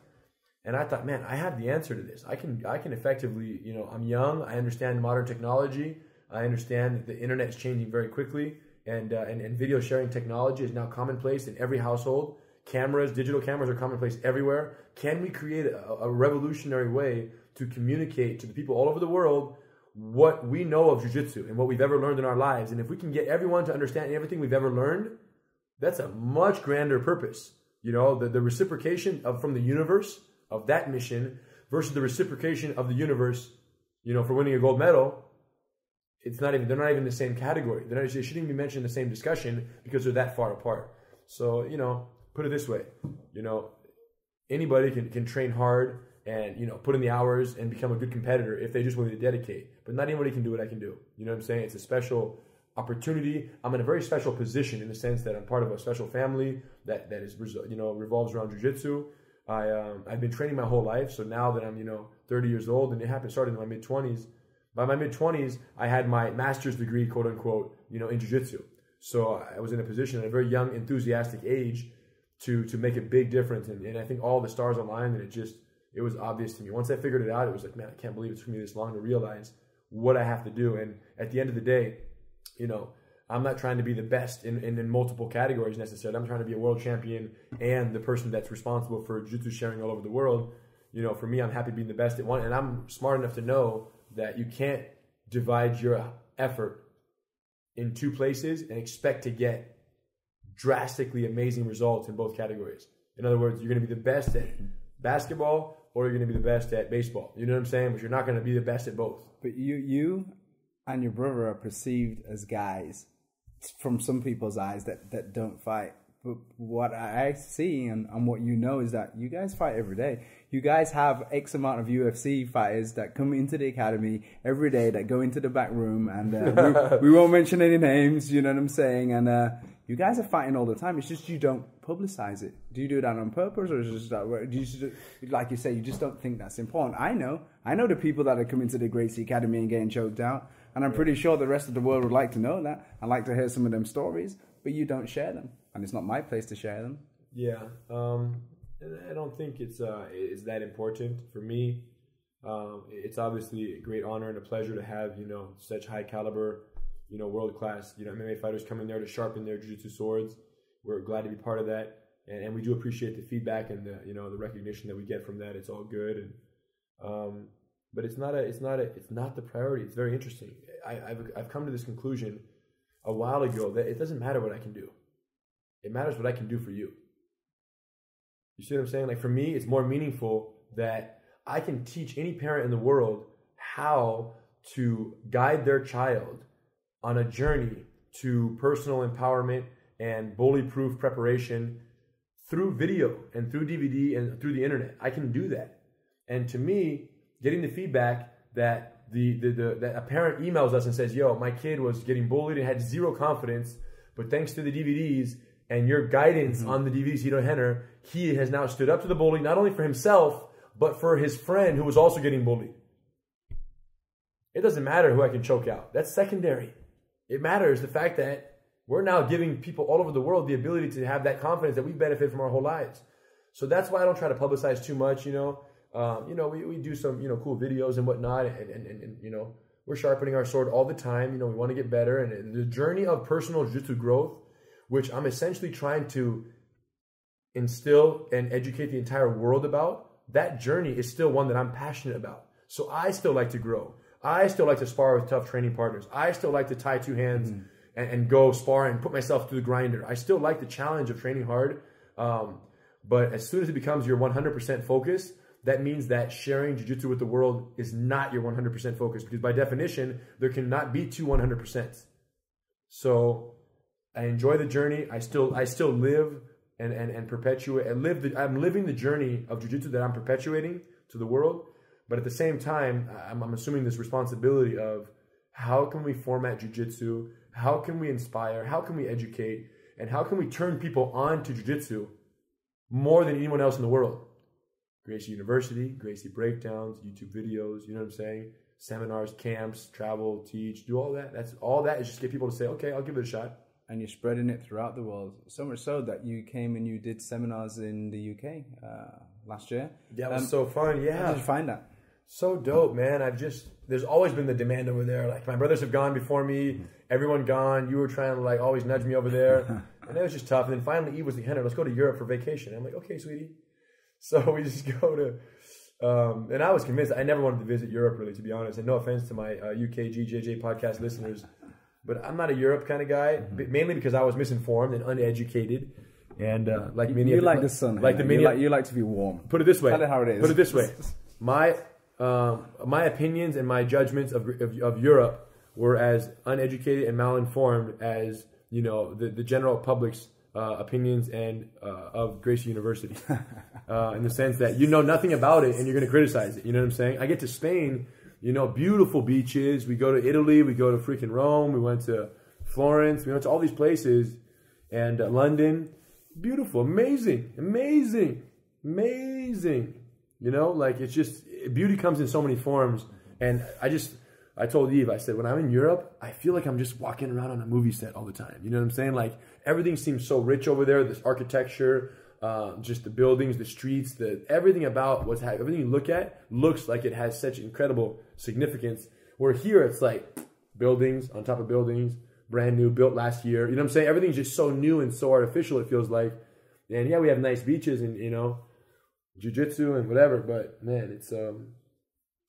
And I thought, man, I have the answer to this. I can effectively, you know, I'm young. I understand modern technology. I understand that the internet is changing very quickly, and video sharing technology is now commonplace in every household. Digital cameras are commonplace everywhere. Can we create a revolutionary way to communicate to the people all over the world what we know of jiu-jitsu and what we've ever learned in our lives? And if we can get everyone to understand everything we've ever learned, that's a much grander purpose. You know, the reciprocation from the universe of that mission versus the reciprocation of the universe, you know, for winning a gold medal. They're not even in the same category. They shouldn't even be mentioned in the same discussion because they're that far apart. So, you know, put it this way, you know, anybody can train hard and, you know, put in the hours and become a good competitor if they just willing to dedicate. But not anybody can do what I can do. You know what I'm saying? It's a special opportunity. I'm in a very special position in the sense that I'm part of a special family that is, you know, revolves around jiu-jitsu. I've been training my whole life. So now that I'm, you know, 30 years old, and it started in my mid-20s. By my mid-20s, I had my master's degree, quote unquote, you know, in jiu-jitsu. So I was in a position at a very young, enthusiastic age to make a big difference. And I think all the stars aligned, and it was obvious to me. Once I figured it out, it was like, man, I can't believe it took me this long to realize what I have to do. And at the end of the day, you know, I'm not trying to be the best in multiple categories necessarily. I'm trying to be a world champion and the person that's responsible for jiu-jitsu sharing all over the world. You know, for me, I'm happy being the best at one. And I'm smart enough to know that you can't divide your effort in two places and expect to get drastically amazing results in both categories. In other words, you're going to be the best at basketball or you're going to be the best at baseball. You know what I'm saying? But you're not going to be the best at both. But you and your brother are perceived as guys from some people's eyes that don't fight. But what I see and what you know is that you guys fight every day. You guys have X amount of UFC fighters that come into the academy every day, that go into the back room, and we won't mention any names, you know what I'm saying? And you guys are fighting all the time. It's just you don't publicize it. Do you do that on purpose, or is it just that, do you just, like you say, you just don't think that's important? I know the people that are coming to the Gracie Academy and getting choked out, and I'm pretty sure the rest of the world would like to know that. I'd like to hear some of them stories, but you don't share them, and it's not my place to share them. Yeah, I don't think it's that important for me. It's obviously a great honor and a pleasure to have, you know, such high caliber, you know, world class, you know, MMA fighters coming there to sharpen their jiu-jitsu swords. We're glad to be part of that, and we do appreciate the feedback and the, you know, the recognition that we get from that. It's all good, and but it's not the priority. It's very interesting. I've come to this conclusion a while ago that it doesn't matter what I can do. It matters what I can do for you. You see what I'm saying? Like, for me, it's more meaningful that I can teach any parent in the world how to guide their child on a journey to personal empowerment and bully-proof preparation through video and through DVD and through the internet. I can do that. And to me, getting the feedback that that a parent emails us and says, yo, my kid was getting bullied and had zero confidence, but thanks to the DVDs and your guidance on the DVDs, Rener, he has now stood up to the bully, not only for himself, but for his friend who was also getting bullied. It doesn't matter who I can choke out. That's secondary. It matters the fact that we're now giving people all over the world the ability to have that confidence that we benefit from our whole lives. So that's why I don't try to publicize too much, you know. We do some, you know, cool videos and whatnot, and you know, we're sharpening our sword all the time. You know, we want to get better, and the journey of personal jiu-jitsu growth, which I'm essentially trying to instill and educate the entire world about, that journey is still one that I'm passionate about. So I still like to grow. I still like to spar with tough training partners. I still like to tie two hands and go spar and put myself through the grinder. I still like the challenge of training hard. But as soon as it becomes your 100% focus, that means that sharing jiu-jitsu with the world is not your 100% focus, because by definition, there cannot be two 100%. So I enjoy the journey. I still live and perpetuate. I'm living the journey of jiu-jitsu that I'm perpetuating to the world. But at the same time, I'm assuming this responsibility of how can we format jiu-jitsu? How can we inspire? How can we educate? And how can we turn people on to jiu-jitsu more than anyone else in the world? Gracie University, Gracie breakdowns, YouTube videos, you know what I'm saying? Seminars, camps, travel, teach, do all that. All that is just get people to say, okay, I'll give it a shot. And you're spreading it throughout the world. So much so that you came and you did seminars in the UK last year. That was so fun, yeah. How did you find that? So dope, man. There's always been the demand over there. Like, my brothers have gone before me, everyone gone. You were trying to, like, always nudge me over there. And it was just tough. And then finally, Eve was like, Henry, let's go to Europe for vacation. I'm like, okay, sweetie. So we just go to, and I was convinced. I never wanted to visit Europe, really, to be honest. And no offense to my UKGJJ podcast listeners, but I'm not a Europe kind of guy, mainly because I was misinformed and uneducated. And like many, you like the sun, like the many, you like to be warm. Put it this way. Tell it how it is. Put it this way. My opinions and my judgments of Europe were as uneducated and malinformed as, you know, the general public's opinions and of Gracie University, in the sense that you know nothing about it and you're going to criticize it. You know what I'm saying? I get to Spain, you know, beautiful beaches. We go to Italy. We go to freaking Rome. We went to Florence. We went to all these places, and London. Beautiful, amazing. You know, like, it's just, beauty comes in so many forms. And I told Eve, I said, when I'm in Europe, I feel like I'm just walking around on a movie set all the time. You know what I'm saying? Like, everything seems so rich over there. This architecture, just the buildings, the streets, everything about everything you look at looks like it has such incredible significance. Where here, it's like buildings on top of buildings, brand new, built last year. You know what I'm saying? Everything's just so new and so artificial, it feels like. And yeah, we have nice beaches and, you know, jiu-jitsu and whatever, but man, it's a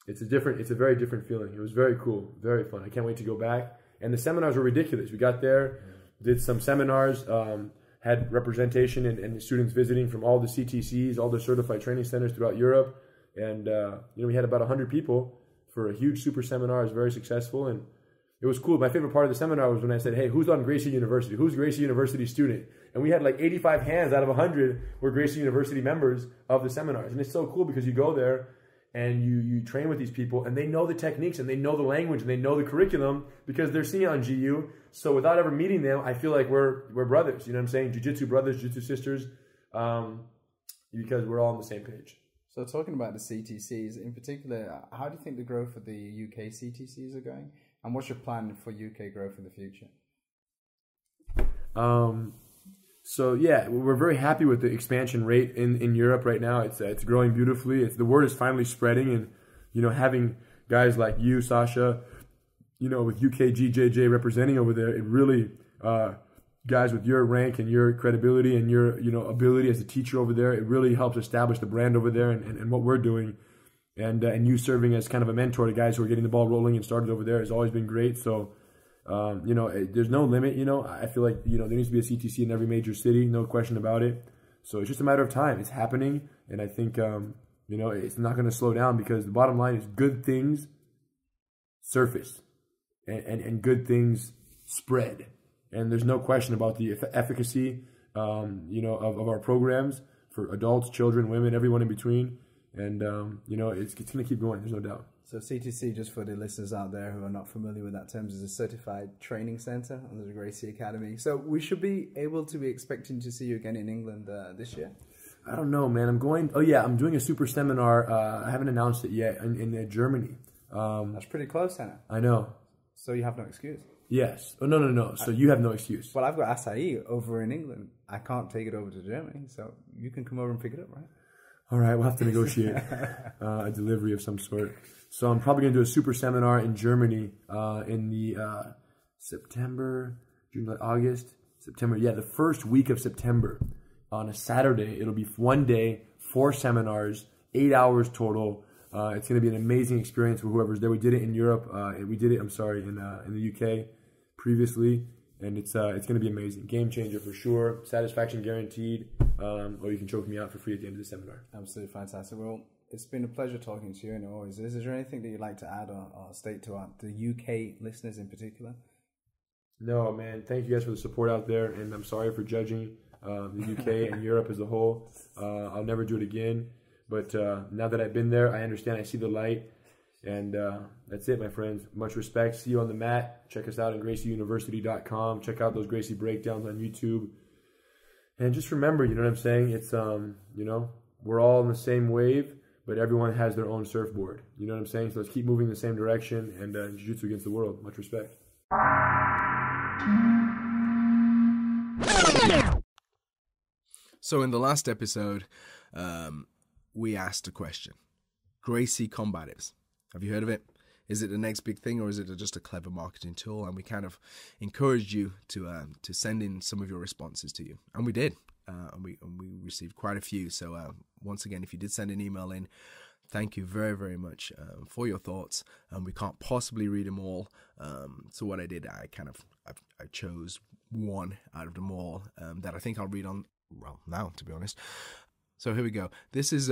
very different feeling. It was very cool, very fun. I can't wait to go back. And the seminars were ridiculous. We got there, did some seminars, had representation and students visiting from all the CTCs, all the certified training centers throughout Europe. And, you know, we had about 100 people for a huge super seminar. It was very successful. And it was cool. My favorite part of the seminar was when I said, hey, who's on Gracie University? Who's Gracie University student? And we had like 85 hands out of 100 were Gracie University members of the seminars. And it's so cool because you go there and you train with these people and they know the techniques and they know the language and they know the curriculum because they're seeing it on GU. So without ever meeting them, I feel like we're brothers. You know what I'm saying? Jiu-Jitsu brothers, Jiu-Jitsu sisters, because we're all on the same page. So talking about the CTCs in particular, how do you think the growth of the UK CTCs are going? And what's your plan for UK growth in the future? So yeah, we're very happy with the expansion rate in Europe right now. It's growing beautifully. The word is finally spreading, and you know, having guys like you, Sacha, you know, with UKGJJ representing over there, it really guys with your rank and your credibility and your ability as a teacher over there, it really helps establish the brand over there and what we're doing. And you serving as kind of a mentor to guys who are getting the ball rolling and started over there has always been great. So. There's no limit, I feel like, there needs to be a CTC in every major city, no question about it. So it's just a matter of time. It's happening. And I think, it's not going to slow down because the bottom line is good things surface and good things spread. And there's no question about the efficacy, of our programs for adults, children, women, everyone in between. And, it's going to keep going. There's no doubt. So CTC, just for the listeners out there who are not familiar with that term, is a certified training center under the Gracie Academy. So we should be able to be expecting to see you again in England this year? I don't know, man. I'm doing a super seminar. I haven't announced it yet in Germany. That's pretty close, Hannah. I know. So you have no excuse? Yes. Oh, no. So you have no excuse. Well, I've got acai over in England. I can't take it over to Germany. So you can come over and pick it up, right? All right. We'll have to negotiate a delivery of some sort. So I'm probably going to do a super seminar in Germany in the September, the first week of September on a Saturday. It'll be 1 day, 4 seminars, 8 hours total. It's going to be an amazing experience for whoever's there. We did it in Europe. In the UK previously, and it's going to be amazing. Game changer for sure. Satisfaction guaranteed. Or you can choke me out for free at the end of the seminar. Absolutely fantastic. Well, it's been a pleasure talking to you, and it always is. Is there anything that you'd like to add or state to the UK listeners in particular? No, man. Thank you guys for the support out there, and I'm sorry for judging the UK and Europe as a whole. I'll never do it again, but now that I've been there, I understand. I see the light, and that's it, my friends. Much respect. See you on the mat. Check us out at GracieUniversity.com. Check out those Gracie breakdowns on YouTube. And just remember, you know what I'm saying? It's, we're all in the same wave, but everyone has their own surfboard. You know what I'm saying? So let's keep moving in the same direction and Jiu-Jitsu against the world. Much respect. So in the last episode, we asked a question. Gracie Combatives. Have you heard of it? Is it the next big thing, or is it just a clever marketing tool? And we kind of encouraged you to send in some of your responses to you. And we did. And we received quite a few. So once again, if you did send an email in, thank you very, very much for your thoughts. We can't possibly read them all. So what I did, I chose one out of them all that I think I'll read on, now, to be honest. So here we go. This is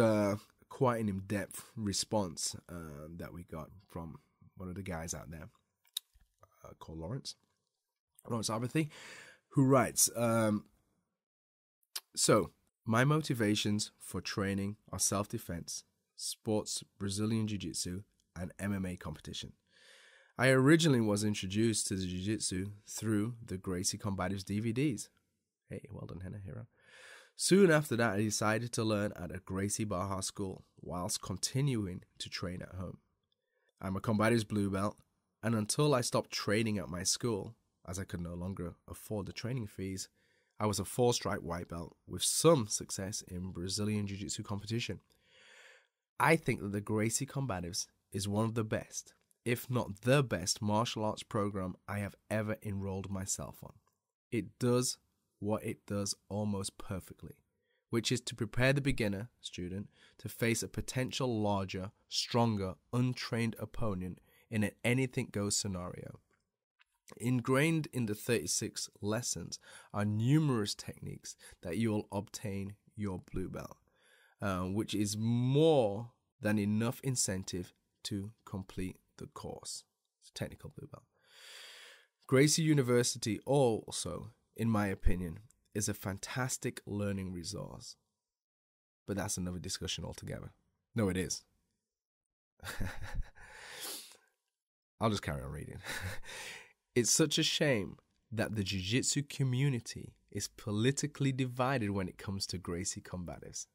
quite an in-depth response that we got from one of the guys out there called Lawrence Arbuthy, who writes, so my motivations for training are self-defense, sports, Brazilian Jiu-Jitsu, and MMA competition. I originally was introduced to the Jiu-Jitsu through the Gracie Combatives DVDs. Hey, well done, Henna Hero. Soon after that, I decided to learn at a Gracie Barra school whilst continuing to train at home. I'm a Combatives blue belt, and until I stopped training at my school, as I could no longer afford the training fees, I was a 4-stripe white belt with some success in Brazilian Jiu-Jitsu competition. I think that the Gracie Combatives is one of the best, if not the best, martial arts program I have ever enrolled myself on. It does what it does almost perfectly, which is to prepare the beginner student to face a potential larger, stronger, untrained opponent in an anything-goes scenario. Ingrained in the 36 lessons are numerous techniques that you will obtain your blue belt, which is more than enough incentive to complete the course. It's technical blue belt. Gracie University also, in my opinion, is a fantastic learning resource. But that's another discussion altogether. No, it is. I'll just carry on reading. It's such a shame that the jiu-jitsu community is politically divided when it comes to Gracie Combatives,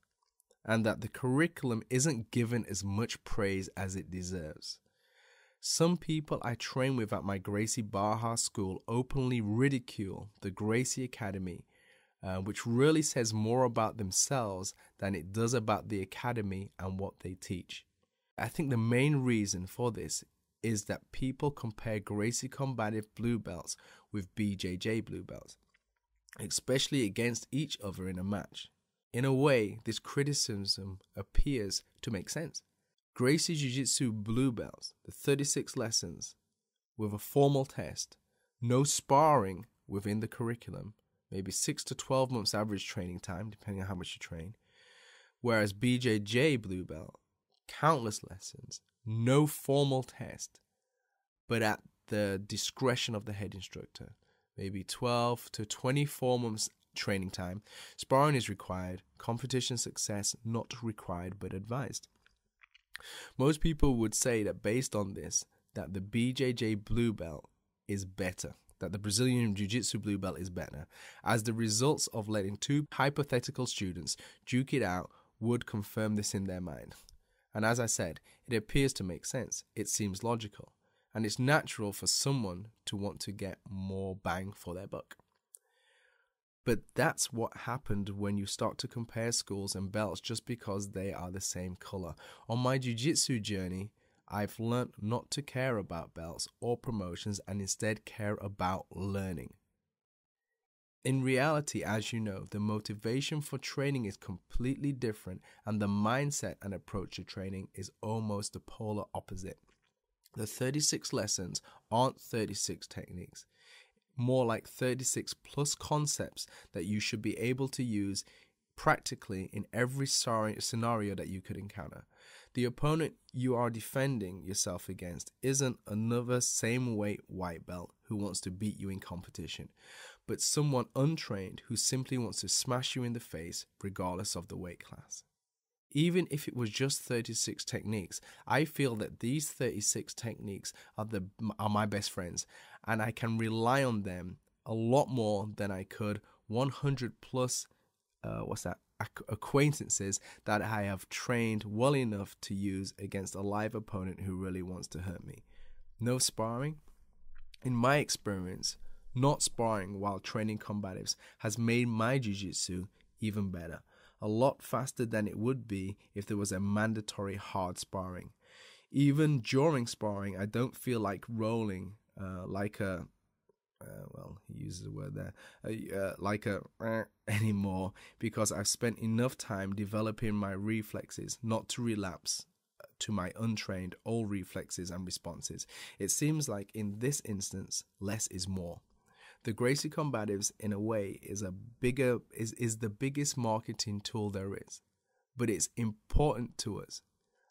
and that the curriculum isn't given as much praise as it deserves. Some people I train with at my Gracie Barra school openly ridicule the Gracie Academy, which really says more about themselves than it does about the academy and what they teach. I think the main reason for this is that people compare Gracie Combative blue belts with BJJ blue belts, especially against each other in a match. In a way, this criticism appears to make sense. Gracie Jiu-Jitsu blue belts, the 36 lessons, with a formal test, no sparring within the curriculum, maybe 6 to 12 months average training time, depending on how much you train, whereas BJJ blue belt, countless lessons, no formal test, but at the discretion of the head instructor, maybe 12 to 24 months training time, sparring is required, competition success not required but advised. Most people would say that based on this, that the BJJ blue belt is better, that the Brazilian Jiu-Jitsu blue belt is better, as the results of letting two hypothetical students duke it out would confirm this in their mind. And as I said, it appears to make sense. It seems logical. And it's natural for someone to want to get more bang for their buck. But that's what happened when you start to compare schools and belts just because they are the same color. On my jiu-jitsu journey, I've learned not to care about belts or promotions and instead care about learning. In reality, as you know, the motivation for training is completely different, and the mindset and approach to training is almost the polar opposite. The 36 lessons aren't 36 techniques, more like 36 plus concepts that you should be able to use practically in every scenario that you could encounter. The opponent you are defending yourself against isn't another same weight white belt who wants to beat you in competition, but someone untrained who simply wants to smash you in the face regardless of the weight class. Even if it was just 36 techniques, I feel that these 36 techniques are my best friends, and I can rely on them a lot more than I could 100 plus acquaintances that I have trained well enough to use against a live opponent who really wants to hurt me. No sparring? In my experience, not sparring while training combatives has made my jiu-jitsu even better, a lot faster than it would be if there was a mandatory hard sparring. Even during sparring, I don't feel like rolling he uses the word there, anymore, because I've spent enough time developing my reflexes not to relapse to my untrained old reflexes and responses. It seems like in this instance, less is more. The Gracie Combatives, in a way, is the biggest marketing tool there is, but it's important to us.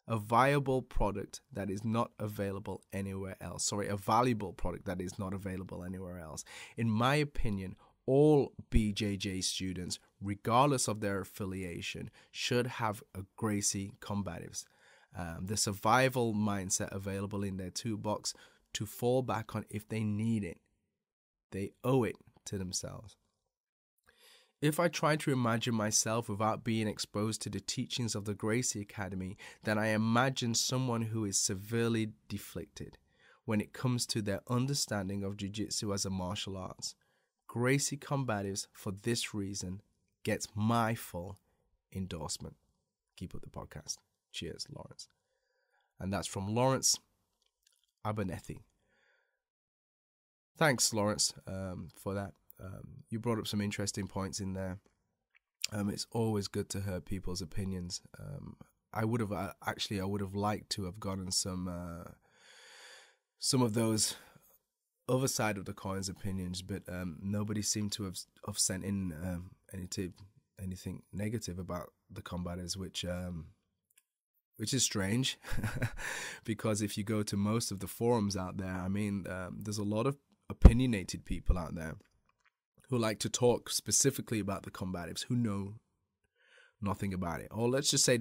A viable product that is not available anywhere else. A valuable product that is not available anywhere else. In my opinion, all BJJ students, regardless of their affiliation, should have a Gracie Combatives. The survival mindset available in their toolbox to fall back on if they need it. They owe it to themselves. If I try to imagine myself without being exposed to the teachings of the Gracie Academy, then I imagine someone who is severely deflected when it comes to their understanding of jiu-jitsu as a martial arts. Gracie Combatives, for this reason, gets my full endorsement. Keep up the podcast. Cheers, Lawrence. And that's from Lawrence Abernethy. Thanks, Lawrence, for that. You brought up some interesting points in there. It's always good to hear people's opinions. I would have liked to have gotten some of those other side of the coin's opinions, but nobody seemed to have sent in anything negative about the combatives, which is strange, because if you go to most of the forums out there, there's a lot of opinionated people out there who like to talk specifically about the combatives, who know nothing about it, or let's just say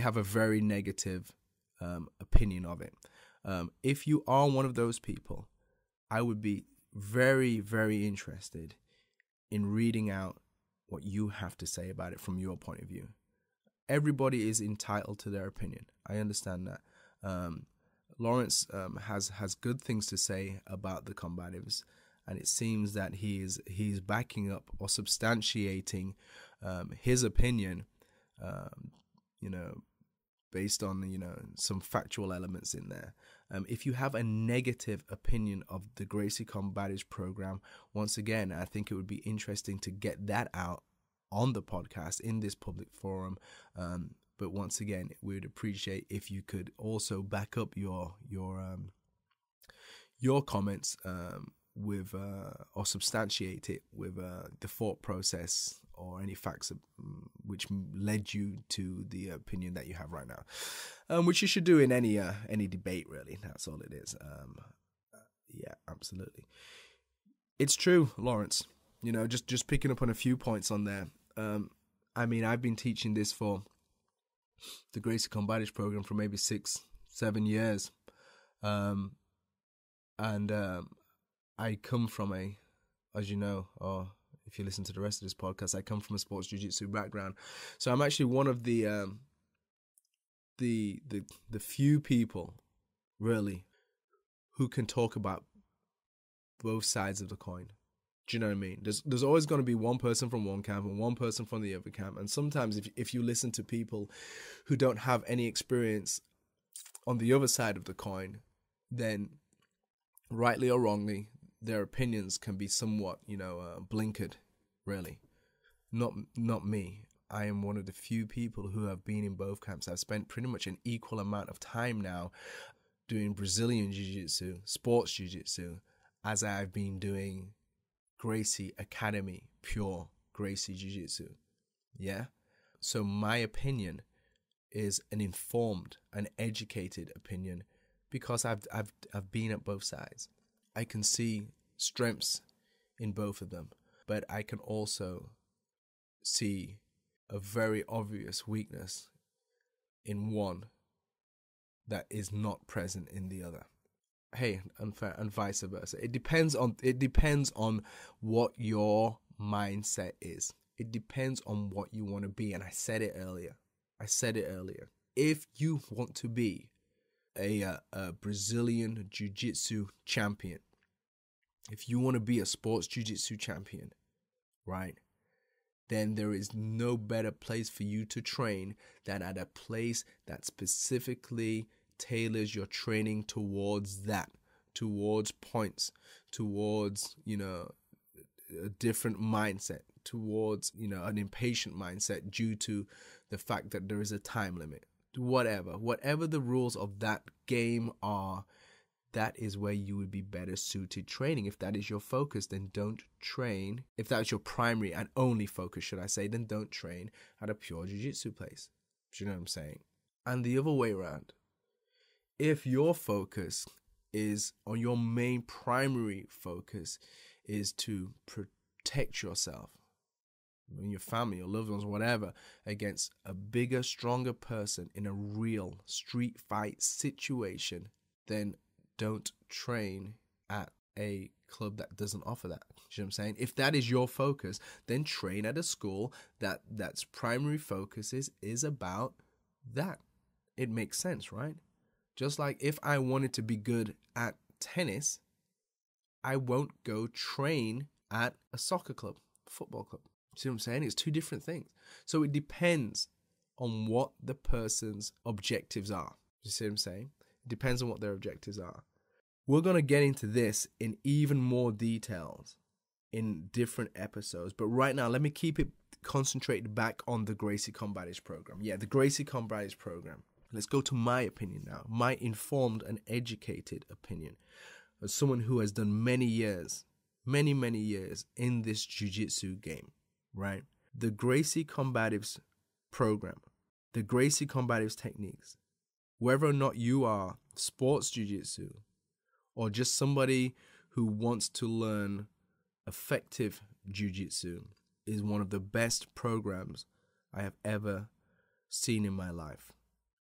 have a very negative opinion of it. If you are one of those people, I would be very, very interested in reading out what you have to say about it from your point of view. Everybody is entitled to their opinion. I understand that. Lawrence has good things to say about the combatives, and it seems that he's backing up or substantiating his opinion, based on some factual elements in there. If you have a negative opinion of the Gracie Combatives program, once again, I think it would be interesting to get that out on the podcast in this public forum. But once again, we would appreciate if you could also back up your comments with or substantiate it with the thought process or any facts which led you to the opinion that you have right now, which you should do in any debate, really. That's all it is. Yeah, absolutely. It's true, Lawrence. Just picking up on a few points on there. I mean, I've been teaching this for the Gracie Combatives program for maybe 6-7 years. And I come from as you know, or if you listen to the rest of this podcast, I come from a sports jiu-jitsu background. So I'm actually one of the few people, really, who can talk about both sides of the coin. Do you know what I mean? There's always going to be one person from one camp and one person from the other camp. And sometimes if you listen to people who don't have any experience on the other side of the coin, then rightly or wrongly, their opinions can be somewhat, blinkered, really. Not me. I am one of the few people who have been in both camps. I've spent pretty much an equal amount of time now doing Brazilian Jiu-Jitsu, sports Jiu-Jitsu, as I've been doing Gracie Academy, pure Gracie Jiu-Jitsu. Yeah? So my opinion is an informed, an educated opinion because I've been at both sides. I can see strengths in both of them, but I can also see a very obvious weakness in one that is not present in the other. Hey, and vice versa. It depends on what your mindset is. It depends on what you want to be. And I said it earlier. If you want to be a Brazilian Jiu-Jitsu champion, if you want to be a sports Jiu-Jitsu champion, right, then there is no better place for you to train than at a place that specifically tailors your training towards that, towards points, towards, a different mindset, towards, an impatient mindset due to the fact that there is a time limit. Whatever the rules of that game are, that is where you would be better suited training. If that is your focus, then don't train. If that's your primary and only focus, should I say, then don't train at a pure jiu-jitsu place. Do you know what I'm saying? And the other way around, if your focus is, or your main primary focus is to protect yourself, your family, your loved ones, whatever, against a bigger, stronger person in a real street fight situation, then don't train at a club that doesn't offer that. You know what I'm saying? If that is your focus, then train at a school that's primary focus is about that. It makes sense, right? Just like if I wanted to be good at tennis, I won't go train at a soccer club, football club. See what I'm saying? It's two different things. So it depends on what the person's objectives are. You see what I'm saying? It depends on what their objectives are. We're going to get into this in even more details in different episodes. But right now, let me keep it concentrated back on the Gracie Combatives program. Yeah, the Gracie Combatives program. Let's go to my opinion now. My informed and educated opinion as someone who has done many years in this jiu-jitsu game, right? The Gracie Combatives program, the Gracie Combatives techniques, whether or not you are sports jiu-jitsu or just somebody who wants to learn effective jiu-jitsu is one of the best programs I have ever seen in my life.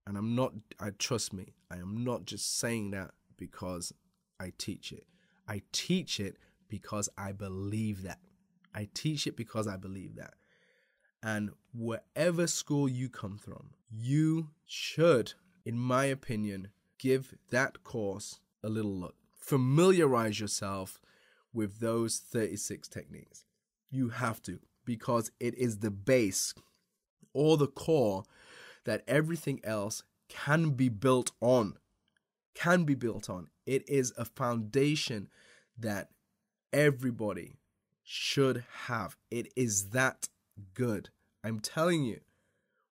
And trust me, I am not just saying that because I teach it. I teach it because I believe that. I teach it because I believe that. And wherever school you come from, you should, in my opinion, give that course a little look. Familiarize yourself with those 36 techniques. You have to, because it is the base or the core that everything else can be built on. It is a foundation that everybody should have. It is that good. I'm telling you,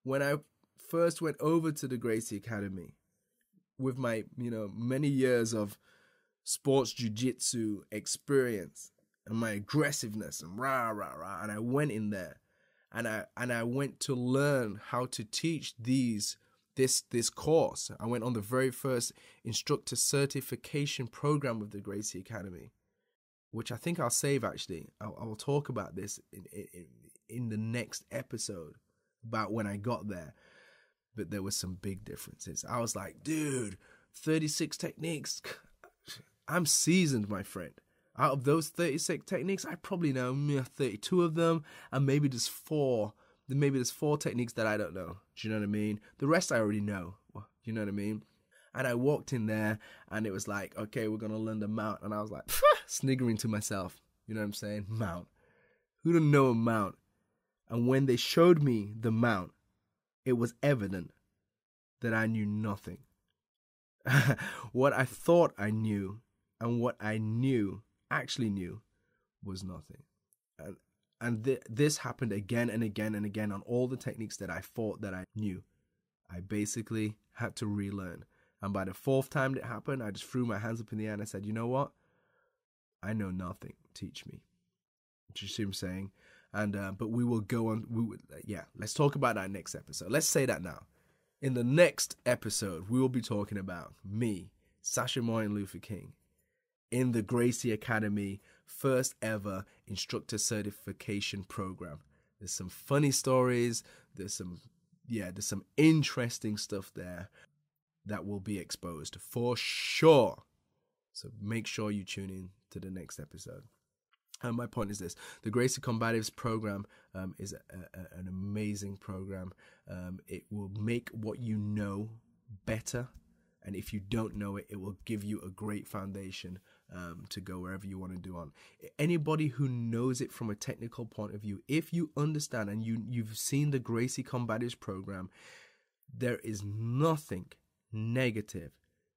when I first went over to the Gracie Academy with my, many years of sports jiu-jitsu experience and my aggressiveness and and I went in there and I went to learn how to teach this course. I went on the very first instructor certification program with the Gracie Academy, which I think I'll save actually. I will talk about this in the next episode about when I got there. But there were some big differences. I was like, dude, 36 techniques. I'm seasoned, my friend. Out of those 36 techniques, I probably know 32 of them, and maybe there's 4 techniques that I don't know. Do you know what I mean? The rest I already know. You know what I mean? And I walked in there, and it was like, okay, we're going to learn the mount. And I was like, sniggering to myself. You know what I'm saying? Mount. Who don't know a mount? And when they showed me the mount, it was evident that I knew nothing. What I thought I knew and what I actually knew was nothing. And this happened again and again and again on all the techniques that I thought that I knew. I basically had to relearn. And by the 4th time it happened, I just threw my hands up in the air and I said, you know what? I know nothing. Teach me. Do you see what I'm saying? And but we will go on. Let's talk about that next episode. Let's say that now. In the next episode, we will be talking about me, Sacha Martin Luther King, in the Gracie Academy first ever instructor certification program. There's some funny stories. There's some interesting stuff there that will be exposed for sure. So make sure you tune in to the next episode. And my point is this: the Gracie Combatives program is an amazing program. It will make what you know better. And if you don't know it, it will give you a great foundation to go wherever you want to do on. Anybody who knows it from a technical point of view, if you understand and you've seen the Gracie Combatives program, there is nothing negative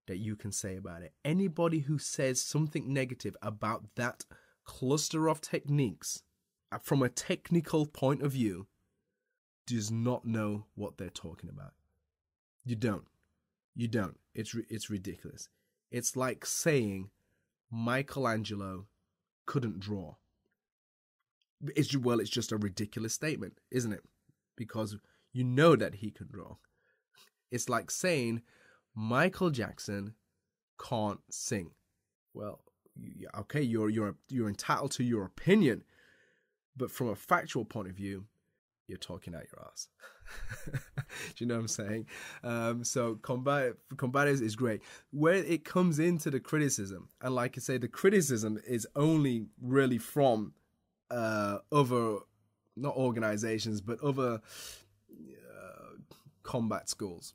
that you can say about it. Anybody who says something negative about that cluster of techniques from a technical point of view does not know what they're talking about. You don't. It's ridiculous. It's like saying Michelangelo couldn't draw. It's just a ridiculous statement, isn't it? Because you know that he can draw. It's like saying Michael Jackson can't sing. Well, okay, you're entitled to your opinion, but from a factual point of view, you're talking out your ass. Do you know what I'm saying? So combatives is great. Where it comes into the criticism, and like I say, the criticism is only really from other, not organizations, but other combat schools.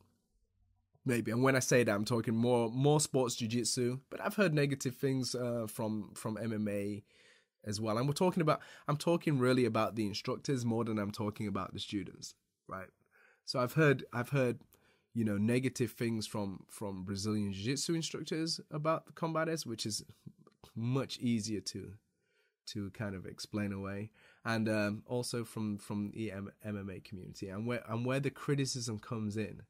Maybe. And when I say that, I'm talking more sports jiu-jitsu, but I've heard negative things from MMA as well. And I'm talking really about the instructors more than I'm talking about the students, right? So I've heard negative things from Brazilian jiu-jitsu instructors about the combatives, which is much easier to kind of explain away, and also from the MMA community. And where the criticism comes in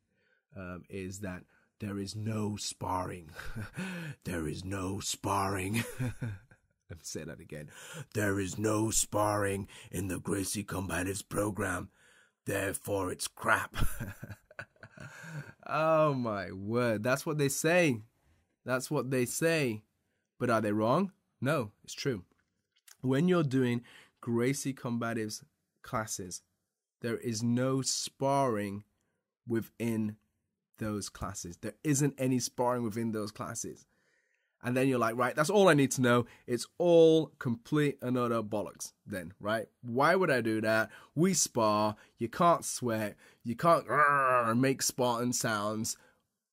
is that there is no sparring. There is no sparring. Let me say that again. There is no sparring in the Gracie Combatives program. Therefore, it's crap. Oh, my word. That's what they say. That's what they say. But are they wrong? No, it's true. When you're doing Gracie Combatives classes, there is no sparring within those classes. There isn't any sparring within those classes. And then you're like, right, that's all I need to know. It's all complete and utter bollocks then, right? Why would I do that? We spar. You can't sweat. You can't make Spartan sounds.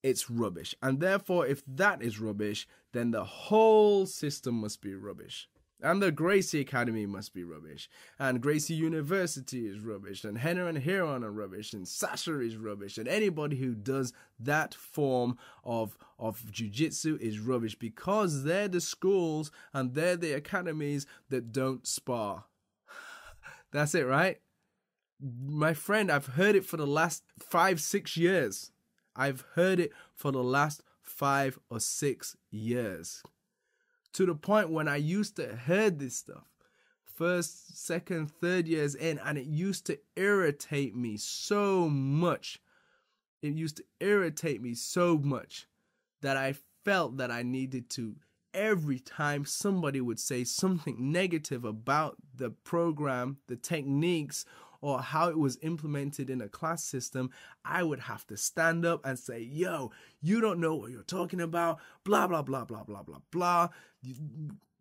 It's rubbish. And therefore, if that is rubbish, then the whole system must be rubbish. And the Gracie Academy must be rubbish. And Gracie University is rubbish. And Rener and Ryron are rubbish. And Sacha is rubbish. And anybody who does that form of Jiu-Jitsu is rubbish, because they're the schools and they're the academies that don't spar. That's it, right? My friend, I've heard it for the last 5-6 years. I've heard it for the last 5 or 6 years. To the point when I used to hear this stuff, 1st, 2nd, 3rd years in, and it used to irritate me so much. It used to irritate me so much that I felt that I needed to, every time somebody would say something negative about the program, the techniques, or how it was implemented in a class system, I would have to stand up and say, yo, you don't know what you're talking about, blah, blah, blah, blah, blah, blah, blah.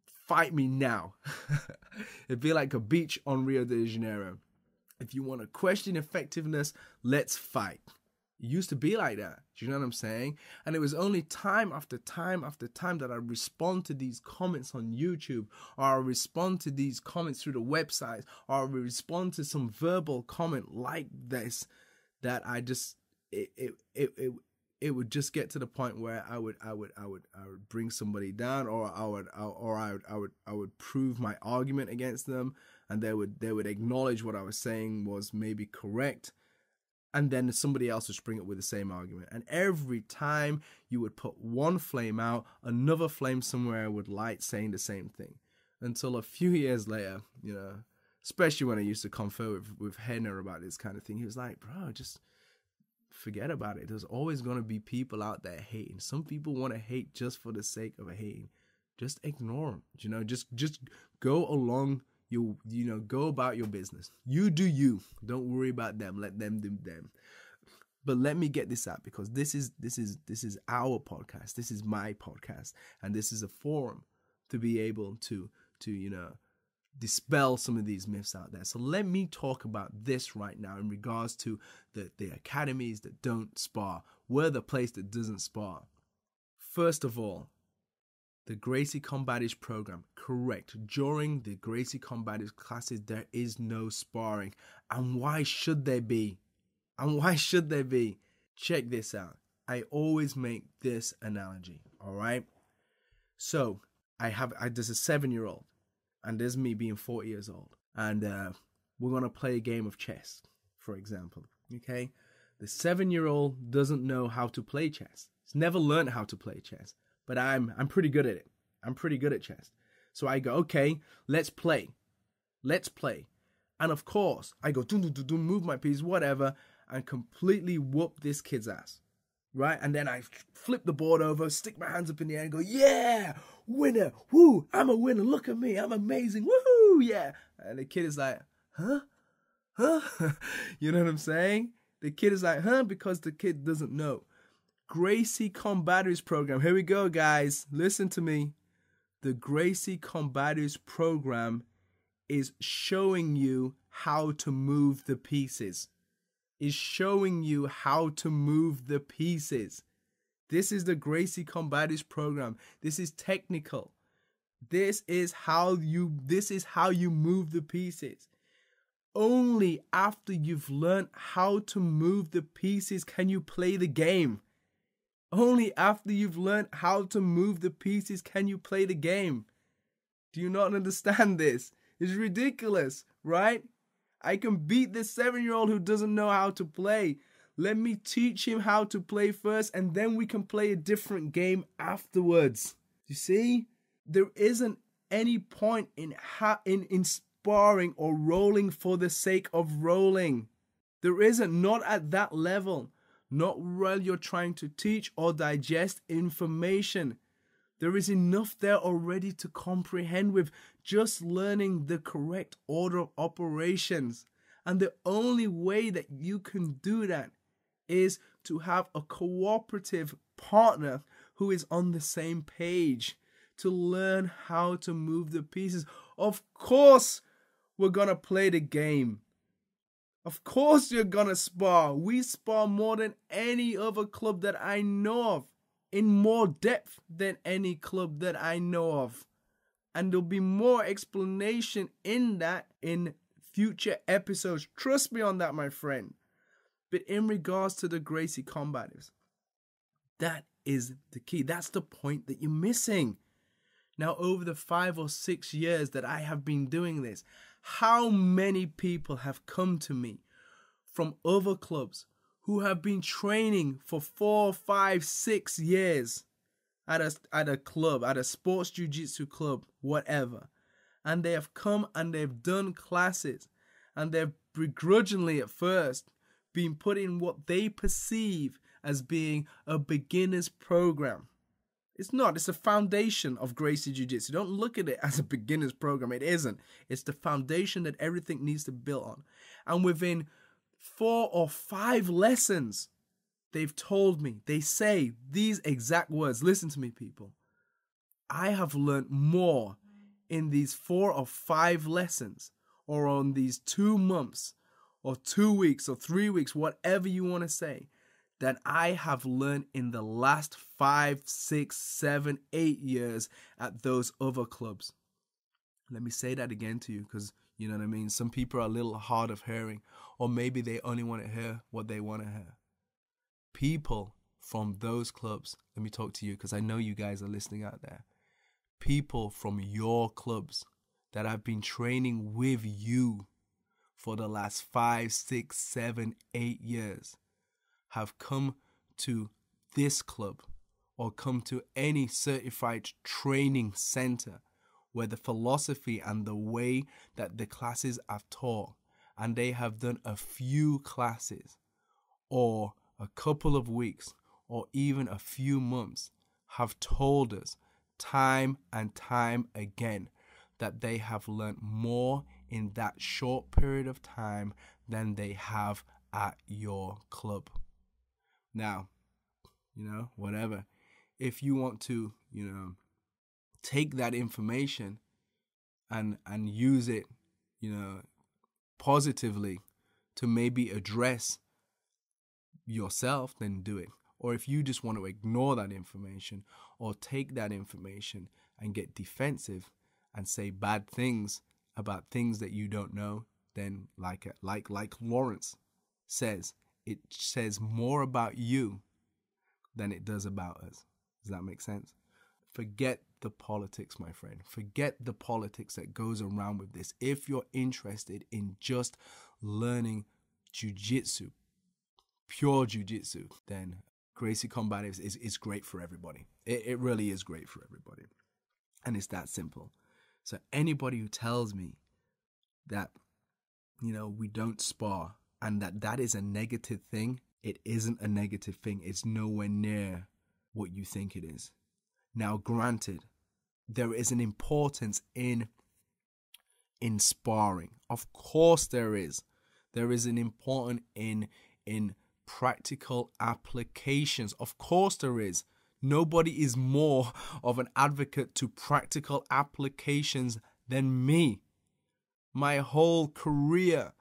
Fight me now. It'd be like a beach on Rio de Janeiro. If you want to question effectiveness, let's fight. It used to be like that. Do you know what I'm saying? And it was only time after time after time that I respond to these comments on YouTube, or I respond to these comments through the website, or I respond to some verbal comment like this, that I just it would just get to the point where I would bring somebody down, or I would prove my argument against them, and they would acknowledge what I was saying was maybe correct. And then somebody else would spring up with the same argument. And every time you would put one flame out, another flame somewhere would light saying the same thing. Until a few years later, you know, especially when I used to confer with Rener about this kind of thing, he was like, bro, just forget about it. There's always going to be people out there hating. Some people want to hate just for the sake of hating. Just ignore them. You know, just go along. You know, go about your business. You do you. Don't worry about them. Let them do them. But let me get this out, because this is our podcast. This is my podcast, and this is a forum to be able to you know, dispel some of these myths out there. So let me talk about this right now in regards to the academies that don't spar. We're the place that doesn't spar. First of all, the Gracie Combatives program, correct. During the Gracie Combatives classes, there is no sparring. And why should there be? And why should there be? Check this out. I always make this analogy, all right? So, there's a 7-year-old, and there's me being 40 years old. And we're going to play a game of chess, for example, okay? The 7-year-old doesn't know how to play chess. He's never learned how to play chess. But I'm pretty good at it. I'm pretty good at chess. So I go, okay, let's play. Let's play. And of course, I go, move my piece, whatever, and completely whoop this kid's ass. Right? And then I flip the board over, stick my hands up in the air and go, yeah, winner. Woo, I'm a winner. Look at me. I'm amazing. Woohoo, yeah. And the kid is like, huh? You know what I'm saying? The kid is like, huh? Because the kid doesn't know. Gracie Combatives program. Here we go, guys. Listen to me. The Gracie Combatives program is showing you how to move the pieces. Is showing you how to move the pieces. This is the Gracie Combatives program. This is technical. This is how you move the pieces. Only after you've learned how to move the pieces can you play the game. Only after you've learned how to move the pieces can you play the game. Do you not understand this? It's ridiculous, right? I can beat this 7-year-old who doesn't know how to play. Let me teach him how to play first, and then we can play a different game afterwards. You see? There isn't any point in sparring or rolling for the sake of rolling. There isn't, not at that level. Not while you're trying to teach or digest information. There is enough there already to comprehend with just learning the correct order of operations. And the only way that you can do that is to have a cooperative partner who is on the same page to learn how to move the pieces. Of course, we're going to play the game. Of course, you're going to spar. We spar more than any other club that I know of, in more depth than any club that I know of. And there'll be more explanation in that in future episodes. Trust me on that, my friend. But in regards to the Gracie Combatives, that is the key. That's the point that you're missing. Now, over the 5 or 6 years that I have been doing this, how many people have come to me from other clubs who have been training for 4, 5, 6 years at a club, at a sports jiu-jitsu club, whatever. And they have come and they've done classes, and they've begrudgingly at first been put in what they perceive as being a beginner's program. It's not. It's a foundation of Gracie Jiu-Jitsu. Don't look at it as a beginner's program. It isn't. It's the foundation that everything needs to build on. And within 4 or 5 lessons, they've told me, they say these exact words. Listen to me, people. I have learned more in these 4 or 5 lessons, or on these 2 months, or 2 weeks, or 3 weeks, whatever you want to say, that I have learned in the last 5, 6, 7, 8 years at those other clubs. Let me say that again to you, because you know what I mean. Some people are a little hard of hearing, or maybe they only want to hear what they want to hear. People from those clubs, let me talk to you, because I know you guys are listening out there. People from your clubs that have been training with you for the last 5, 6, 7, 8 years have come to this club or come to any certified training center where the philosophy and the way that the classes are taught, and they have done a few classes or a couple of weeks or even a few months, have told us time and time again that they have learned more in that short period of time than they have at your club. Now, whatever. If you want to, take that information and use it, positively to maybe address yourself, then do it. Or if you just want to ignore that information or take that information and get defensive and say bad things about things that you don't know, then like Lawrence says, it says more about you than it does about us. Does that make sense? Forget the politics, my friend. Forget the politics that goes around with this. If you're interested in just learning jiu-jitsu, pure jiu-jitsu, then Gracie Combatives is great for everybody. It really is great for everybody. And it's that simple. So anybody who tells me that, we don't spar and that is a negative thing, it isn't a negative thing. It's nowhere near what you think it is. Now, granted, there is an importance in sparring. Of course there is. There is an importance in practical applications. Of course there is. Nobody is more of an advocate to practical applications than me. My whole career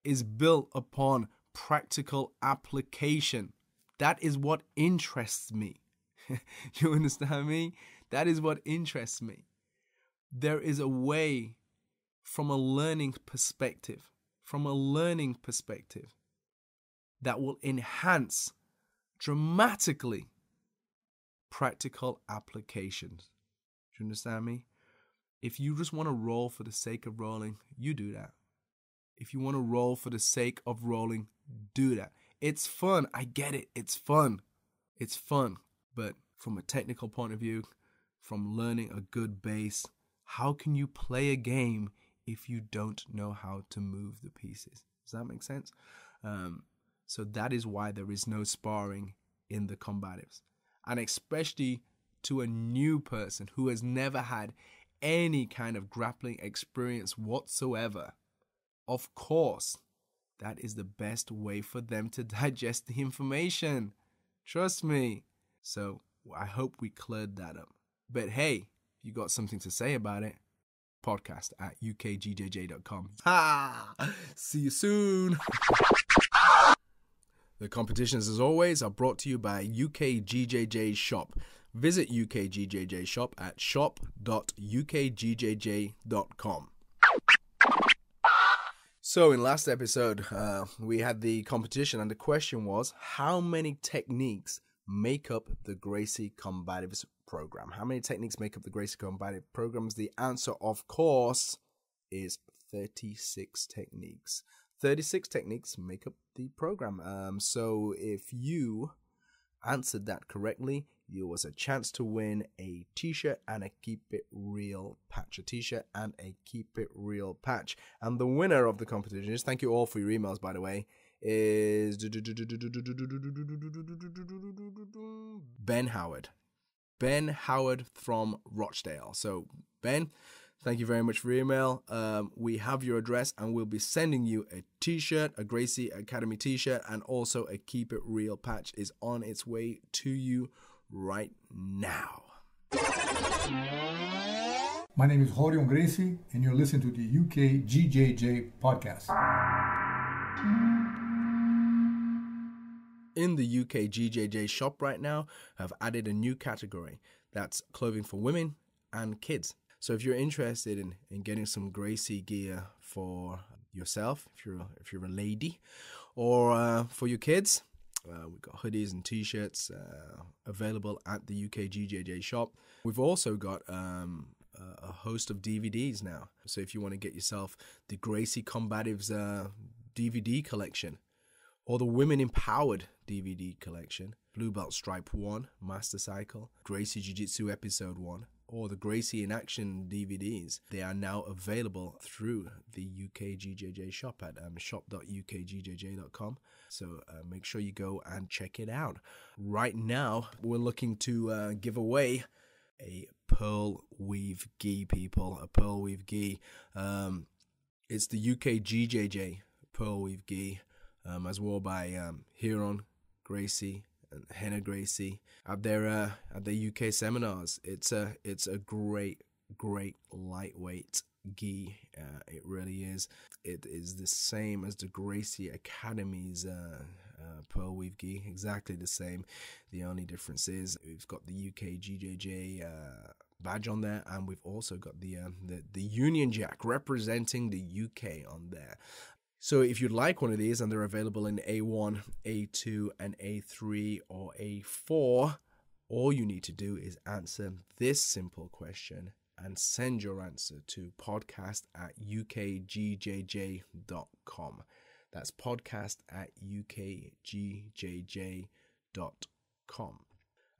is built upon practical application. That is what interests me. You understand me? That is what interests me. There is a way from a learning perspective, that will enhance dramatically practical applications. Do you understand me? If you just want to roll for the sake of rolling, you do that. If you want to roll for the sake of rolling, do that. It's fun. I get it. It's fun. It's fun. But from a technical point of view, from learning a good base, how can you play a game if you don't know how to move the pieces? Does that make sense? So that is why there is no sparring in the combatives. And especially to a new person who has never had any kind of grappling experience whatsoever, of course, that is the best way for them to digest the information. Trust me. So I hope we cleared that up. But hey, if you got something to say about it, podcast at UKGJJ.com. See you soon. The competitions, as always, are brought to you by UKGJJ Shop. Visit UKGJJ Shop at shop.ukgjj.com. So in last episode, we had the competition, and the question was, how many techniques make up the Gracie Combatives program? How many techniques make up the Gracie Combatives programs? The answer, of course, is 36 techniques. 36 techniques make up the program. So if you answered that correctly, there was a chance to win a t-shirt and a Keep It Real patch. A t-shirt and a Keep It Real patch. And the winner of the competition, just thank you all for your emails, by the way, is Ben Howard. Ben Howard from Rochdale. So Ben, thank you very much for your email. We have your address, and we'll be sending you a t-shirt, a Gracie Academy t-shirt, and also a Keep It Real patch is on its way to you right now. My name is Ryron Gracie, and you're listening to the UKGJJ podcast. In the UKGJJ shop right now, I've added a new category. That's clothing for women and kids. So if you're interested in getting some Gracie gear for yourself, if you're a lady, or for your kids, we've got hoodies and t-shirts available at the UKGJJ shop. We've also got a host of DVDs now. So if you want to get yourself the Gracie Combatives DVD collection, or the Women Empowered DVD collection, Blue Belt Stripe 1, Master Cycle, Gracie Jiu-Jitsu Episode 1, or the Gracie in Action DVDs, they are now available through the UKGJJ shop at shop.ukgjj.com. So make sure you go and check it out. Right now, we're looking to give away a pearl weave gi, people. A pearl weave gi. It's the UKGJJ pearl weave gi, as worn by Ryron Gracie and Rener Gracie at their UK seminars. It's a great lightweight gi. It really is. It is the same as the Gracie Academy's pearl weave gi, exactly the same. The only difference is we've got the UKGJJ badge on there, and we've also got the Union Jack representing the UK on there. So if you'd like one of these, and they're available in A1, A2, and A3 or A4, all you need to do is answer this simple question and send your answer to podcast@ukgjj.com. That's podcast@ukgjj.com.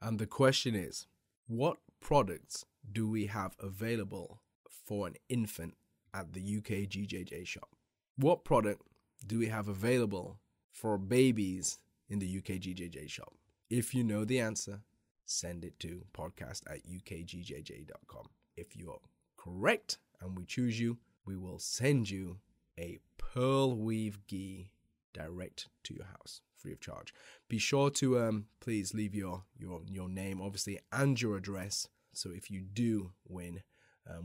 And the question is, what products do we have available for an infant at the UKGJJ shop? What product do we have available for babies in the UKGJJ shop? If you know the answer, send it to podcast@ukgjj.com. If you're correct and we choose you, we will send you a pearl weave gi direct to your house, free of charge. Be sure to please leave your name, obviously, and your address. So if you do win,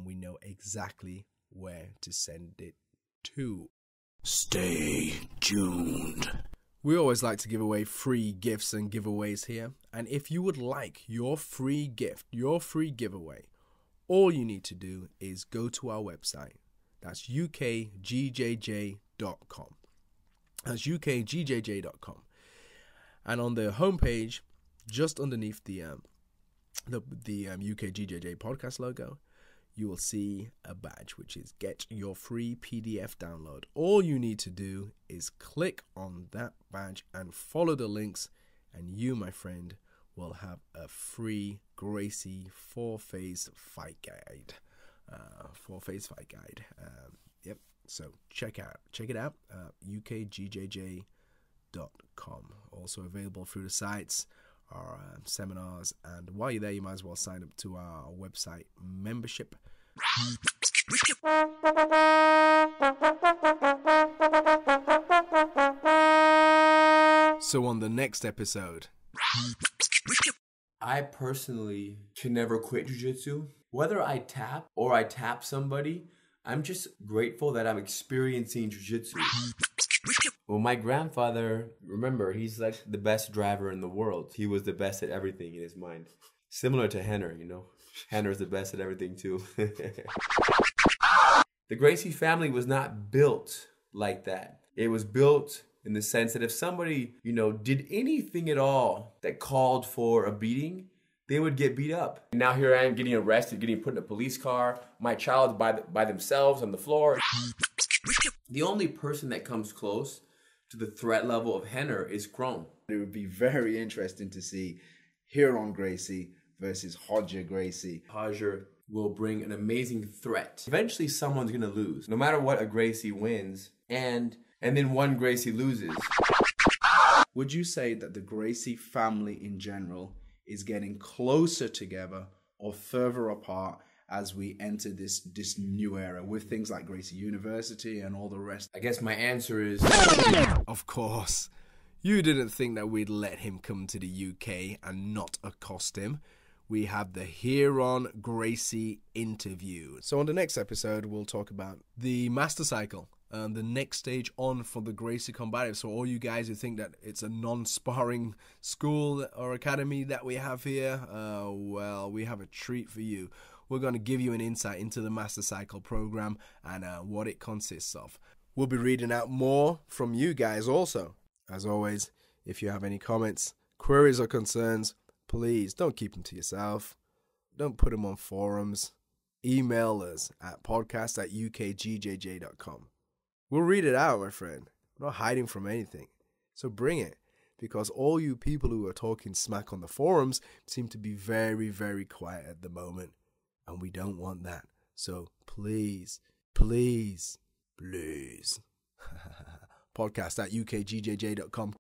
we know exactly where to send it to. Stay tuned. We always like to give away free gifts and giveaways here. And if you would like your free gift, your free giveaway, all you need to do is go to our website. That's ukgjj.com. That's ukgjj.com. And on the homepage, just underneath the UKGJJ podcast logo, you will see a badge which is Get Your Free PDF Download. All you need to do is click on that badge and follow the links, and you, my friend, will have a free Gracie 4-phase fight guide. 4-phase fight guide. Yep. So check it out. UKGJJ.com. Also available through the sites our seminars. And while you're there, you might as well sign up to our website membership. So on the next episode, I personally can never quit jiu-jitsu. Whether I tap or I tap somebody, I'm just grateful that I'm experiencing jiu-jitsu. Well, my grandfather, remember, he's like the best driver in the world. He was the best at everything in his mind. Similar to Rener, you know. Rener's the best at everything too. The Gracie family was not built like that. It was built in the sense that if somebody, you know, did anything at all that called for a beating, they would get beat up. And now here I am getting arrested, getting put in a police car. My child by themselves on the floor. The only person that comes close to the threat level of Rener is Chrome. It would be very interesting to see Ryron Gracie versus Roger Gracie. Roger will bring an amazing threat. Eventually someone's gonna lose. No matter what, a Gracie wins, and then one Gracie loses. Would you say that the Gracie family in general is getting closer together or further apart as we enter this new era with things like Gracie University and all the rest? I guess my answer is... Of course. You didn't think that we'd let him come to the UK and not accost him. We have the Ryron Gracie interview. So on the next episode, we'll talk about the master cycle. The next stage on for the Gracie Combatives. So all you guys who think that it's a non-sparring school or academy that we have here, well, we have a treat for you. We're going to give you an insight into the master cycle program and what it consists of. We'll be reading out more from you guys also. As always, if you have any comments, queries or concerns, please don't keep them to yourself. Don't put them on forums. Email us at podcast@ukgjj.com. We'll read it out, my friend. We're not hiding from anything. So bring it. Because all you people who are talking smack on the forums seem to be very, very quiet at the moment. And we don't want that. So please, please, please. podcast@ukgjj.com.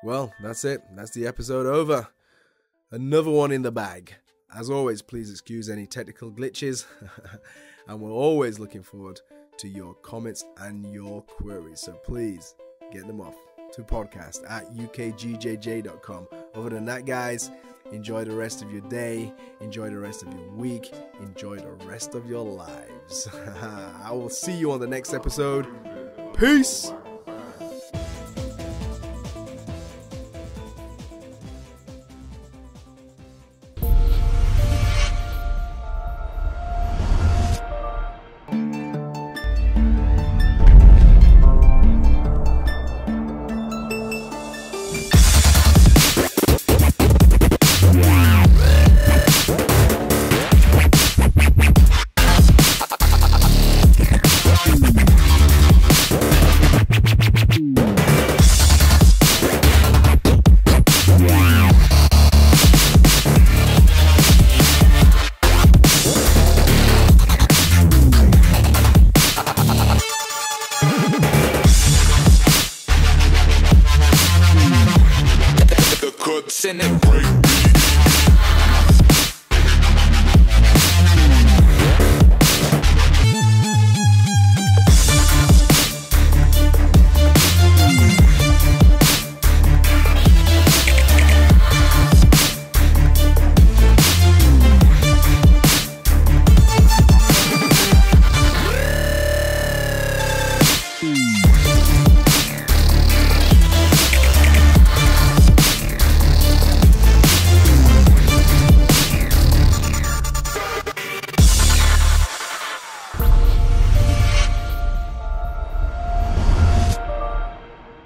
Well, that's it. That's the episode over. Another one in the bag. As always, please excuse any technical glitches. And we're always looking forward to your comments and your queries. So please get them off to podcast@ukgjj.com. Other than that, guys, enjoy the rest of your day. Enjoy the rest of your week. Enjoy the rest of your lives. I will see you on the next episode. Peace. Send it.